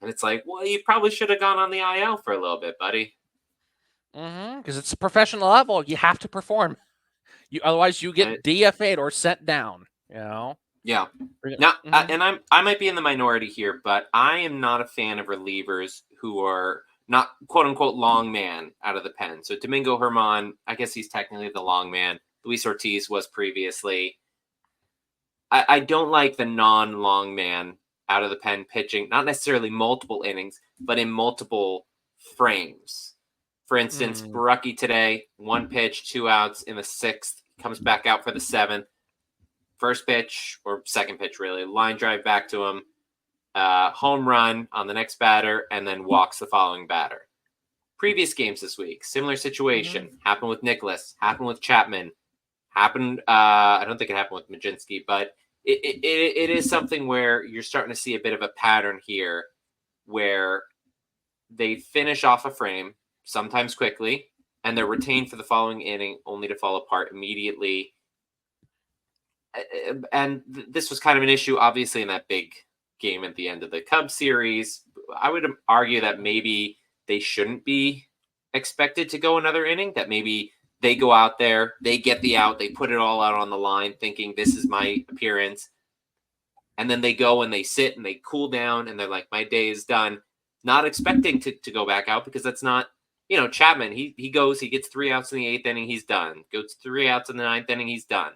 And it's like, well, you probably should have gone on the IL for a little bit, buddy. Because it's a professional level. You have to perform. Otherwise, you get DFA'd or sent down, Yeah. Now, and I might be in the minority here, but I am not a fan of relievers who are not quote unquote long man out of the pen. So Domingo Germán, I guess he's technically the long man. Luis Ortiz was previously. I don't like the non-long man out of the pen pitching, not necessarily multiple innings, but in multiple frames. For instance, Barucki today, 1 pitch, 2 outs in the 6th, comes back out for the 7th. First pitch, or second pitch really, line drive back to him, home run on the next batter, and then walks the following batter. Previous games this week, similar situation. Happened with Nicholas, happened with Chapman, happened, I don't think it happened with Majinski, but it is something where you're starting to see a bit of a pattern here where they finish off a frame, sometimes quickly, and they're retained for the following inning only to fall apart immediately. And this was kind of an issue, obviously, in that big game at the end of the Cubs series. I would argue that maybe they shouldn't be expected to go another inning, that maybe they go out there, they get the out, they put it all out on the line, thinking this is my appearance. And then they go and they sit and they cool down and they're like, my day is done. Not expecting to go back out, because that's not, Chapman, he goes, he gets 3 outs in the 8th inning, he's done. Goes 3 outs in the 9th inning, he's done.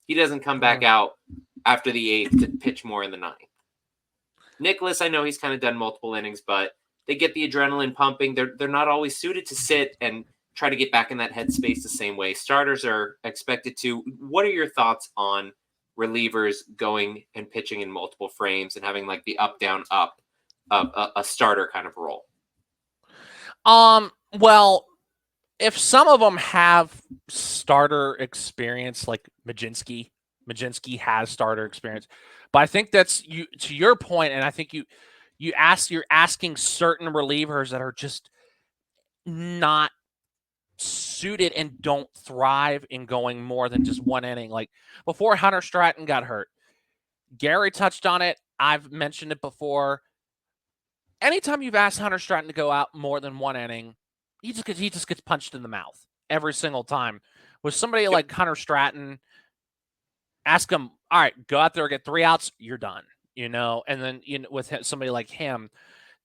He doesn't come back out after the 8th to pitch more in the 9th. Nicholas, I know he's kind of done multiple innings, but they get the adrenaline pumping. They're not always suited to sit and try to get back in that headspace the same way. Starters are expected to. What are your thoughts on relievers going and pitching in multiple frames and having like the up, down, up of a starter kind of role? Well, if some of them have starter experience, like Majinski has starter experience, but I think that's to your point, and I think you're asking certain relievers that are just not suited and don't thrive in going more than just 1 inning. Like before Hunter Stratton got hurt, Gary touched on it. I've mentioned it before. Anytime you've asked Hunter Stratton to go out more than 1 inning, he just gets punched in the mouth every single time. With somebody Yep. like Hunter Stratton, ask him, all right, go out there, get 3 outs, you're done. And then with somebody like him.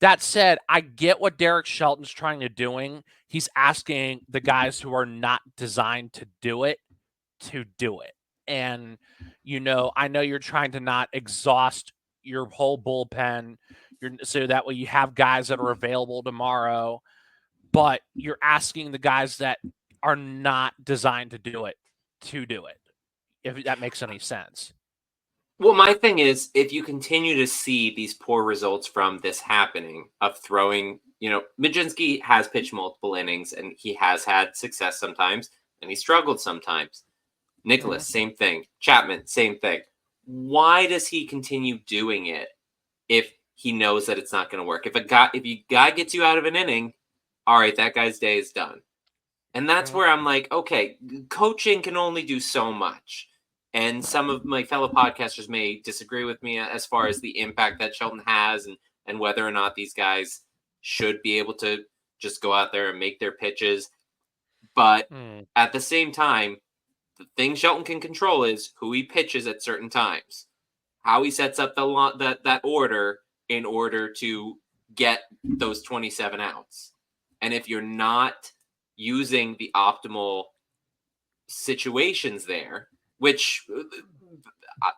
That said, I get what Derek Shelton's trying to doing. He's asking the guys who are not designed to do it to do it. And I know you're trying to not exhaust your whole bullpen, so that way you have guys that are available tomorrow. But you're asking the guys that are not designed to do it to do it. If that makes any sense. Well, my thing is, if you continue to see these poor results from this happening of throwing, Majinski has pitched multiple innings and he has had success sometimes and he struggled sometimes. Nicholas, same thing. Chapman, same thing. Why does he continue doing it if he knows that it's not going to work? If a guy gets you out of an inning, all right, that guy's day is done. And that's where I'm like, okay, coaching can only do so much. And some of my fellow podcasters may disagree with me as far as the impact that Shelton has and whether or not these guys should be able to just go out there and make their pitches. But at the same time, the thing Shelton can control is who he pitches at certain times, how he sets up that order in order to get those 27 outs. And if you're not using the optimal situations there, which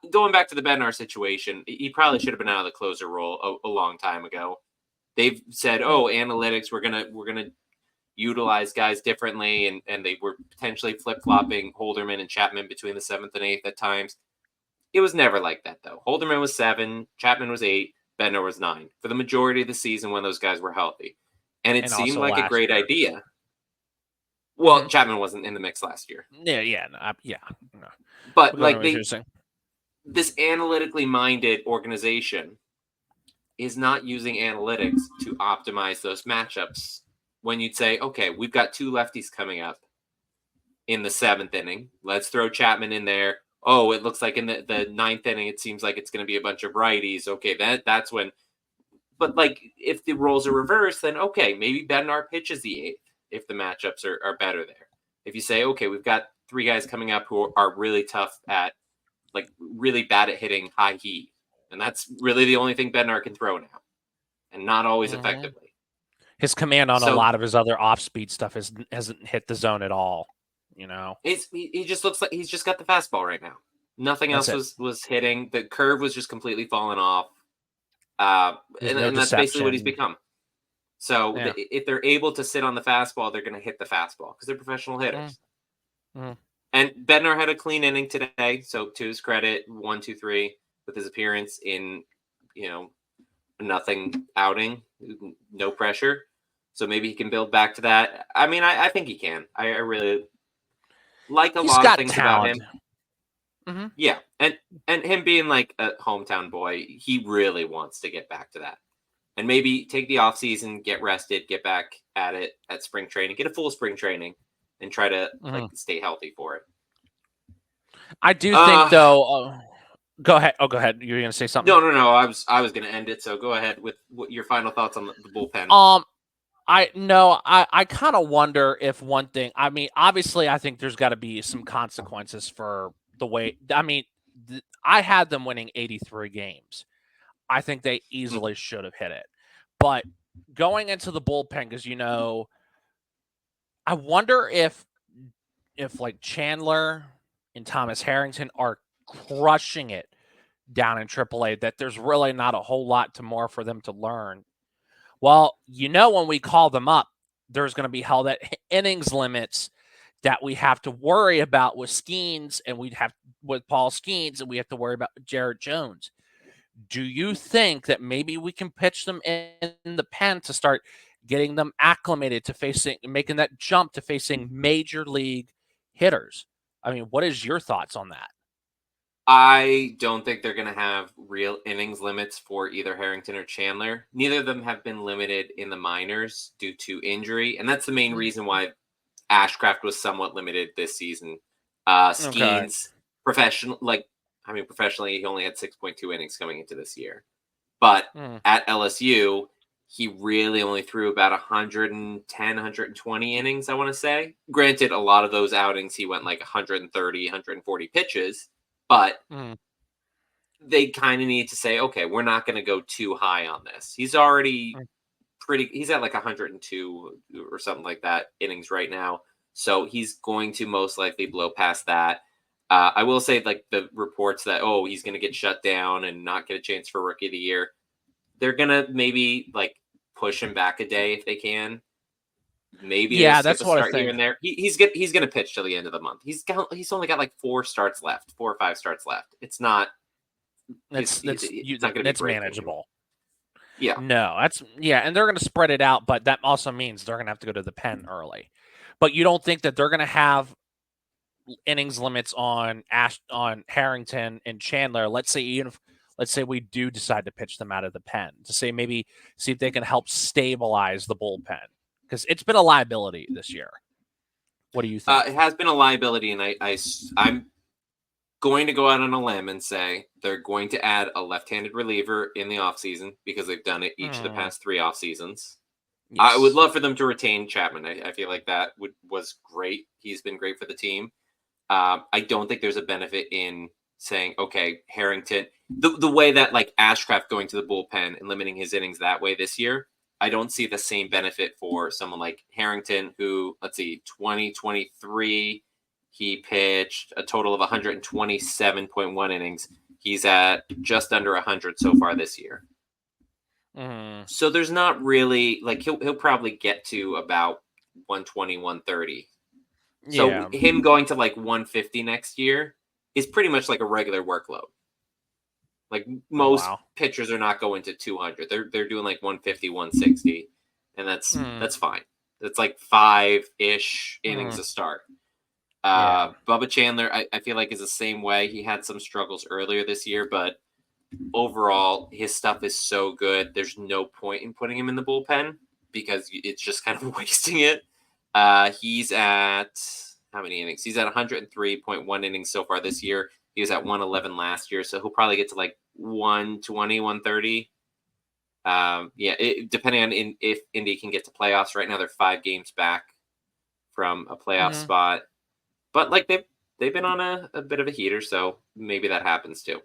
going back to the Bednar situation, he probably should have been out of the closer role a long time ago. They've said, analytics, we're gonna utilize guys differently, and they were potentially flip-flopping Holderman and Chapman between the 7th and 8th at times. It was never like that, though. Holderman was 7, Chapman was 8, Bednar was 9 for the majority of the season when those guys were healthy. And it seemed like a great idea. Well, Chapman wasn't in the mix last year. Yeah. No. But like this analytically minded organization is not using analytics to optimize those matchups. When you'd say, okay, we've got 2 lefties coming up in the 7th inning. Let's throw Chapman in there. Oh, it looks like in the 9th inning, it seems like it's going to be a bunch of righties. Okay, that's when. But like, if the roles are reversed, then okay, maybe Bednar pitches the 8th if the matchups are better there. If you say, okay, we've got 3 guys coming up who are really tough at, like, really bad at hitting high heat, and that's really the only thing Bednar can throw now, and not always effectively. His command on a lot of his other off-speed stuff hasn't hit the zone at all. He just looks like he's just got the fastball right now. Nothing else was hitting. The curve was just completely falling off. And that's basically what he's become. So if they're able to sit on the fastball, they're going to hit the fastball because they're professional hitters. And Bednar had a clean inning today, so to his credit, 1, 2, 3 with his appearance in, nothing outing, no pressure. So maybe he can build back to that. I mean, I think he can. I really like a lot of things talent about him. Yeah, and him being like a hometown boy, he really wants to get back to that. And maybe take the off season, get rested, get back at it at spring training, get a full spring training, and try to stay healthy for it. I do think though. Go ahead. Oh, go ahead. You were going to say something? No. I was going to end it. So go ahead with your final thoughts on the bullpen. I kind of wonder if one thing. I mean, obviously, I think there's got to be some consequences for the way. I mean, I had them winning 83 games. I think they easily should have hit it. But going into the bullpen, because I wonder if like Chandler and Thomas Harrington are crushing it down in AAA, that there's really not a whole lot more for them to learn. Well, when we call them up, there's going to be held at innings limits that we have to worry about with Skeens, and with Paul Skeens, and we have to worry about Jared Jones. Do you think that maybe we can pitch them in the pen to start getting them acclimated to making that jump to facing major league hitters? I mean, what is your thoughts on that? I don't think they're going to have real innings limits for either Harrington or Chandler. Neither of them have been limited in the minors due to injury, and that's the main reason why Ashcraft was somewhat limited this season. Skeens, professionally, he only had 6.2 innings coming into this year. But at LSU, he really only threw about 110, 120 innings, I want to say. Granted, a lot of those outings, he went like 130, 140 pitches, but they kind of need to say, okay, we're not going to go too high on this. He's already he's at like 102 or something like that innings right now. So he's going to most likely blow past that. I will say, like, the reports that, oh, he's going to get shut down and not get a chance for Rookie of the Year, they're going to maybe like push him back a day if they can. Maybe they skip that's a what I start here think. and there. He's going to pitch till the end of the month. He's only got like 4 or 5 starts left. It's not That's not going to be that's breaking him. manageable. Yeah. No, and they're going to spread it out, but that also means they're going to have to go to the pen early. But you don't think that they're going to have innings limits on Harrington and Chandler? Let's say we do decide to pitch them out of the pen, to say maybe see if they can help stabilize the bullpen, because it's been a liability this year. What do you think? It has been a liability, and I'm going to go out on a limb and say they're going to add a left-handed reliever in the offseason because they've done it each of the past 3 off seasons. Yes. I would love for them to retain Chapman. I feel like that was great. He's been great for the team. I don't think there's a benefit in saying, okay, Harrington, the way that like Ashcraft going to the bullpen and limiting his innings that way this year, I don't see the same benefit for someone like Harrington, who, let's see, 2023, he pitched a total of 127.1 innings. He's at just under 100 so far this year. So there's not really, like, he'll probably get to about 120, 130. So him going to like 150 next year is pretty much like a regular workload. Like most pitchers are not going to 200. They're doing like 150, 160, and that's fine. That's like 5-ish innings a start. Bubba Chandler, I feel like is the same way. He had some struggles earlier this year, but overall his stuff is so good. There's no point in putting him in the bullpen because it's just kind of wasting it. He's at how many innings? He's at 103.1 innings so far this year. He was at 111 last year, so he'll probably get to like 120, 130. Depending on if Indy can get to playoffs. Right now, they're 5 games back from a playoff spot, but like they've been on a bit of a heater, so maybe that happens too.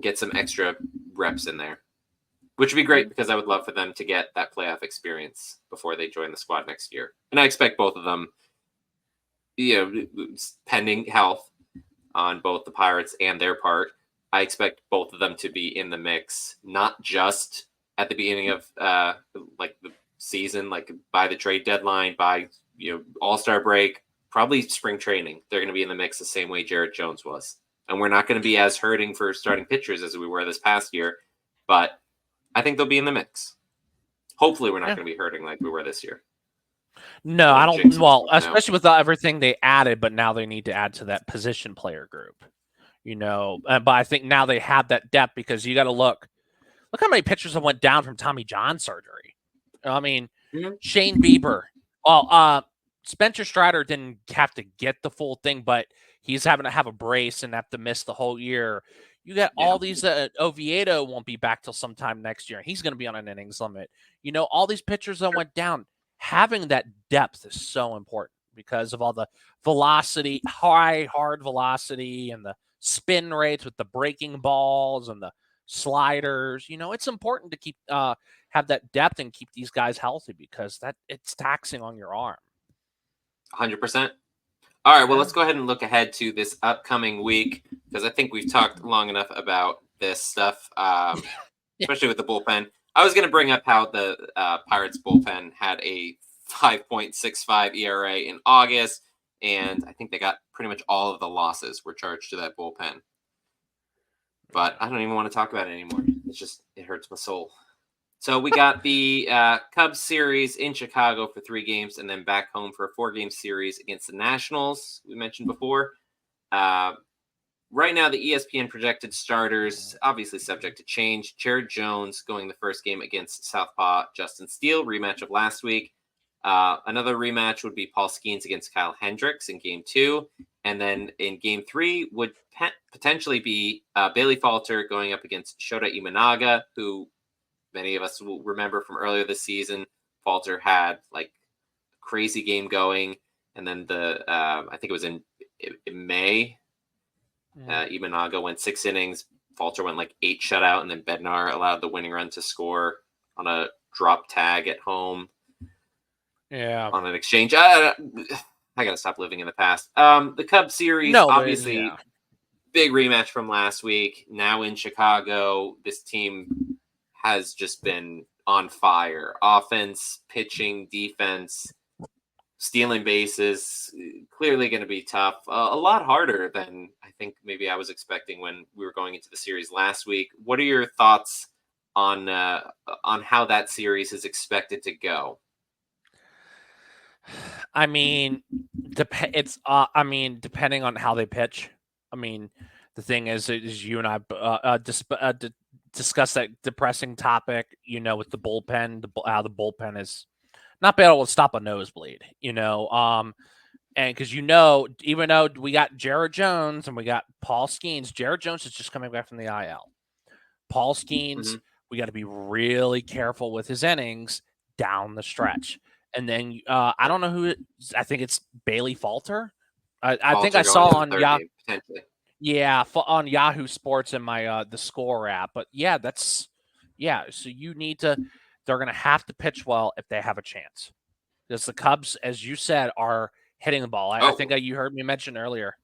Get some extra reps in there, which would be great because I would love for them to get that playoff experience before they join the squad next year. And I expect both of them, pending health on both the Pirates and their part, I expect both of them to be in the mix, not just at the beginning of like the season, like by the trade deadline, by All-Star break, probably spring training. They're going to be in the mix the same way Jared Jones was. And we're not going to be as hurting for starting pitchers as we were this past year, but I think they'll be in the mix. Hopefully we're not going to be hurting like we were this year. No, I don't. Well, especially with everything they added, but now they need to add to that position player group. But I think now they have that depth because you got to look how many pitchers have went down from Tommy John surgery. I mean, Shane Bieber. Well, Spencer Strider didn't have to get the full thing, but he's having to have a brace and have to miss the whole year. You got all these. Oviedo won't be back till sometime next year. He's going to be on an innings limit. All these pitchers that went down. Having that depth is so important because of all the velocity, hard velocity, and the spin rates with the breaking balls and the sliders. It's important to keep have that depth and keep these guys healthy because it's taxing on your arm. 100%. All right, well, let's go ahead and look ahead to this upcoming week because I think we've talked long enough about this stuff, especially with the bullpen. I was going to bring up how the Pirates bullpen had a 5.65 ERA in August, and I think they got pretty much all of the losses were charged to that bullpen. But I don't even want to talk about it anymore. It hurts my soul. So we got the Cubs series in Chicago for 3 games and then back home for a 4-game series against the Nationals, we mentioned before. Right now, the ESPN projected starters, obviously subject to change. Jared Jones going the first game against Southpaw Justin Steele, rematch of last week. Another rematch would be Paul Skeens against Kyle Hendricks in Game 2. And then in Game 3 would potentially be Bailey Falter going up against Shota Imanaga, who many of us will remember from earlier this season, Falter had like crazy game going, and then I think it was in May, Imanaga went 6 innings, Falter went like 8 shutout, and then Bednar allowed the winning run to score on a drop tag at home. Yeah, on an exchange. I gotta stop living in the past. The Cubs series, obviously, big rematch from last week. Now in Chicago, this team has just been on fire. Offense, pitching, defense, stealing bases. Clearly going to be tough. A lot harder than I think maybe I was expecting when we were going into the series last week. What are your thoughts on how that series is expected to go? I mean, depending on how they pitch. I mean, the thing is you and I discussed that depressing topic, with the bullpen, how the bullpen is not be able to stop a nosebleed, and because even though we got Jared Jones and we got Paul Skeens, Jared Jones is just coming back from the IL. Paul Skeens, we got to be really careful with his innings down the stretch. And then I don't know who. I think it's Bailey Falter. I think I saw on Yahoo. Yeah, on Yahoo Sports in my the Score app. But yeah, So you need to. They're going to have to pitch well if they have a chance. Because the Cubs, as you said, are hitting the ball. I think you heard me mention earlier.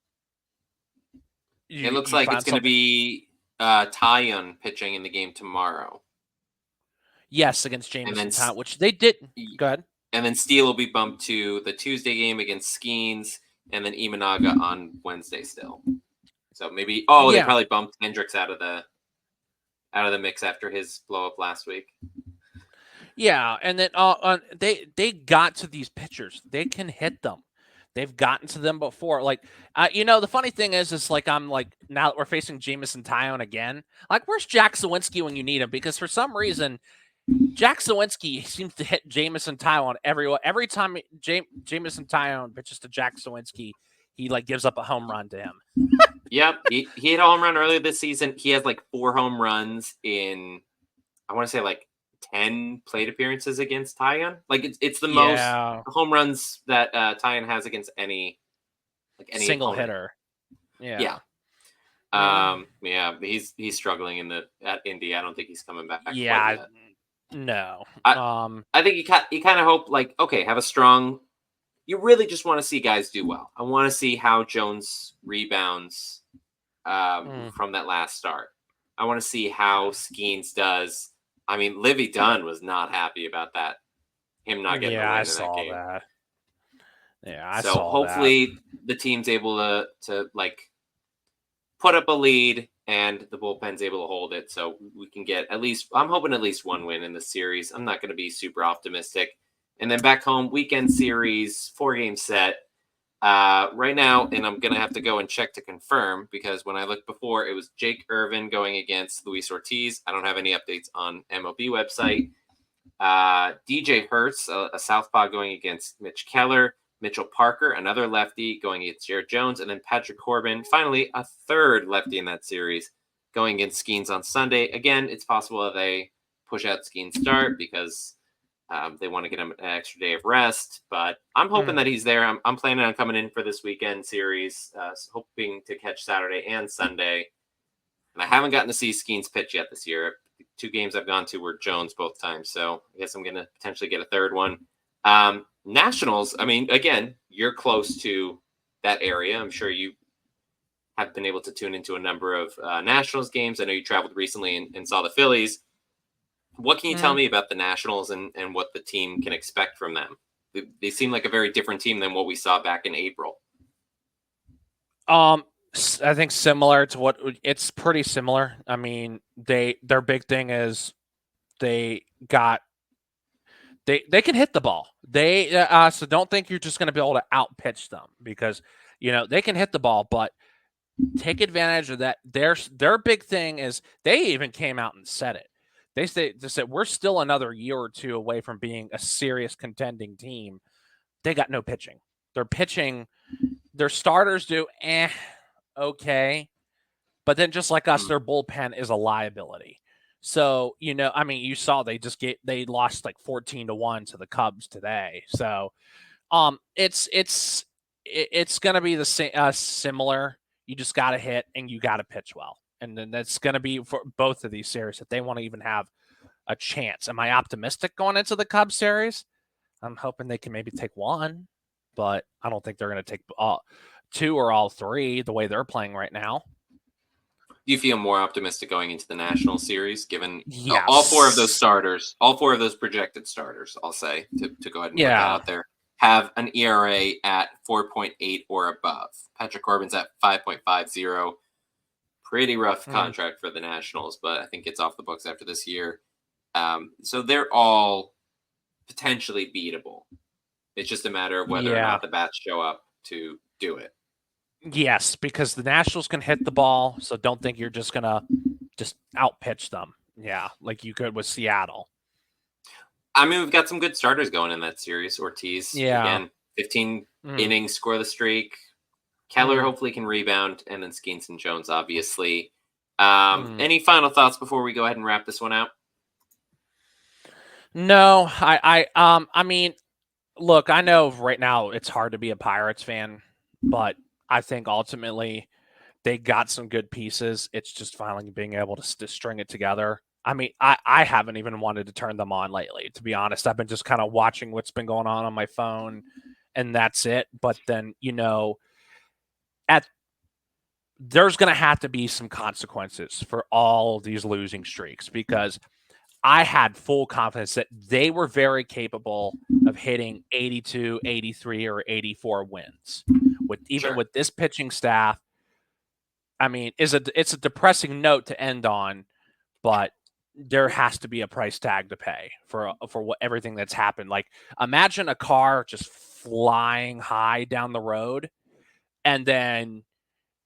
It looks like it's going to be Taillon pitching in the game tomorrow. Yes, against Jameson, which they did. Go ahead. And then Steele will be bumped to the Tuesday game against Skeens, and then Imanaga on Wednesday still. So maybe they probably bumped Hendricks out of the mix after his blow up last week. Yeah, and then they got to these pitchers. They can hit them. They've gotten to them before. Like, the funny thing is like I'm like now that we're facing Jameson Taillon again. Like, where's Jack Sawinski when you need him? Because for some reason, Jack Sawinski seems to hit Jameson Taillon every time Jameson Taillon pitches to Jack Sawinski, he like gives up a home run to him. Yep, he hit a home run earlier this season. He has like 4 home runs in, I want to say like 10 plate appearances against Taillon. Like it's the most home runs that Taillon has against any single opponent. hitter. Yeah. He's struggling at Indy. I don't think he's coming back. Yeah. No. I think you kind of hope like, okay, have a strong. You really just want to see guys do well. I want to see how Jones rebounds from that last start. I want to see how Skeens does. I mean, Livy Dunn was not happy about that. Him not getting the win in that game. That. Yeah, I saw saw hopefully the team's able to like put up a lead and the bullpen's able to hold it. So we can get I'm hoping at least one win in the series. I'm not going to be super optimistic. And then back home, weekend series, 4-game set. Right now, and I'm going to have to go and check to confirm because when I looked before, it was Jake Irvin going against Luis Ortiz. I don't have any updates on MLB website. DJ Hertz, a southpaw, going against Mitch Keller. Mitchell Parker, another lefty, going against Jared Jones. And then Patrick Corbin, finally, a third lefty in that series, going against Skeens on Sunday. Again, it's possible that they push out Skeens' start because they want to get him an extra day of rest, but I'm hoping that he's there. I'm planning on coming in for this weekend series, hoping to catch Saturday and Sunday. And I haven't gotten to see Skeens pitch yet this year. 2 games I've gone to were Jones both times, so I guess I'm going to potentially get a third one. Nationals, I mean, again, you're close to that area. I'm sure you have been able to tune into a number of Nationals games. I know you traveled recently and saw the Phillies. What can you tell me about the Nationals and what the team can expect from them? They seem like a very different team than what we saw back in April. I think similar to it's pretty similar. I mean, their big thing is they can hit the ball. So don't think you're just going to be able to outpitch them because they can hit the ball, but take advantage of that. Their big thing is they even came out and said it. They said we're still another year or 2 away from being a serious contending team. They got no pitching. They're pitching. Their starters do okay, but then just like us, their bullpen is a liability. So, I mean, you saw they lost like 14-1 to the Cubs today. So, it's going to be the same, similar. You just got to hit and you got to pitch well. And then that's going to be for both of these series if they want to even have a chance. Am I optimistic going into the Cubs series? I'm hoping they can maybe take one, but I don't think they're going to take two or all three the way they're playing right now. Do you feel more optimistic going into the National Series, given Yes. all four of those starters, all four of those projected starters, I'll say, to go ahead and put that out there, have an ERA at 4.8 or above. Patrick Corbin's at 5.50. Pretty rough contract for the Nationals, but I think it's off the books after this year. So they're all potentially beatable. It's just a matter of whether or not the bats show up to do it. Yes, because the Nationals can hit the ball, so don't think you're just going to just outpitch them. Yeah, like you could with Seattle. I mean, we've got some good starters going in that series. Ortiz, again, 15 innings, score the streak. Keller hopefully can rebound, and then Skeens and Jones, obviously. Any final thoughts before we go ahead and wrap this one out? No, I mean, look, I know right now it's hard to be a Pirates fan, but I think ultimately they got some good pieces. It's just finally being able to string it together. I mean, I haven't even wanted to turn them on lately, to be honest. I've been just kind of watching what's been going on my phone, and that's it. But then, there's going to have to be some consequences for all these losing streaks because I had full confidence that they were very capable of hitting 82, 83, or 84 wins. With this pitching staff, I mean, it's a depressing note to end on, but there has to be a price tag to pay for everything that's happened. Like, imagine a car just flying high down the road, and then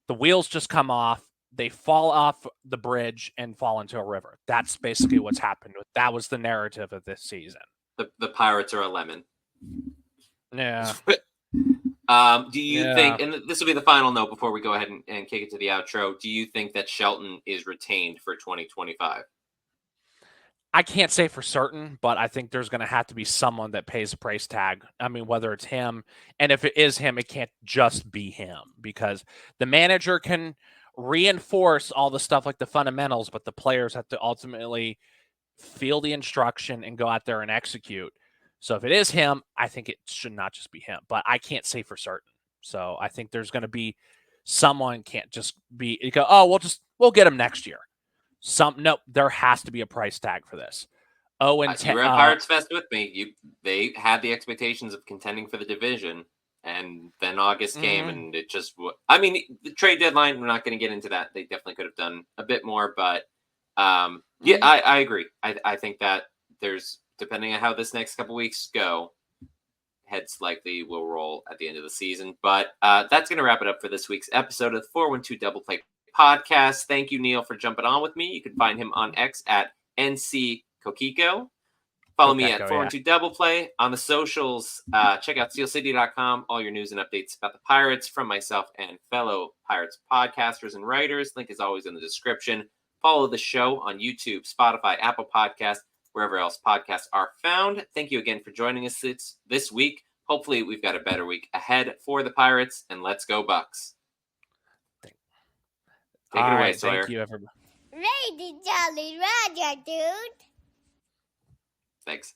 the wheels just come off. They fall off the bridge and fall into a river. That's basically what's happened. That was the narrative of this season. The Pirates are a lemon. Yeah. Do you think, and this will be the final note before we go ahead and kick it to the outro, do you think that Shelton is retained for 2025? I can't say for certain, but I think there's going to have to be someone that pays a price tag. I mean, whether it's him, and if it is him, it can't just be him because the manager can reinforce all the stuff like the fundamentals, but the players have to ultimately feel the instruction and go out there and execute. So if it is him, I think it should not just be him, but I can't say for certain. So I think there's going to be someone can't just be go, oh, we'll get him next year. There has to be a price tag for this. Oh, and you were at Pirates Fest with me. They had the expectations of contending for the division, and then August came, and it just. I mean, the trade deadline. We're not going to get into that. They definitely could have done a bit more, but yeah, I agree. I think that there's, depending on how this next couple weeks go, heads likely will roll at the end of the season. But that's going to wrap it up for this week's episode of the 412 Double Play Podcast. Thank you, Neal, for jumping on with me. You can find him on X at NC Kokiko. Follow me at 412 Double Play on the socials. Check out steelcity.com. All your news and updates about the Pirates from myself and fellow Pirates podcasters and writers. Link is always in the description. Follow the show on YouTube, Spotify, Apple Podcasts, wherever else podcasts are found. Thank you again for joining us this week. Hopefully, we've got a better week ahead for the Pirates, and let's go Bucks. Take it away, Sawyer. Thank you, everybody. Lady Jolly Roger, dude. Thanks.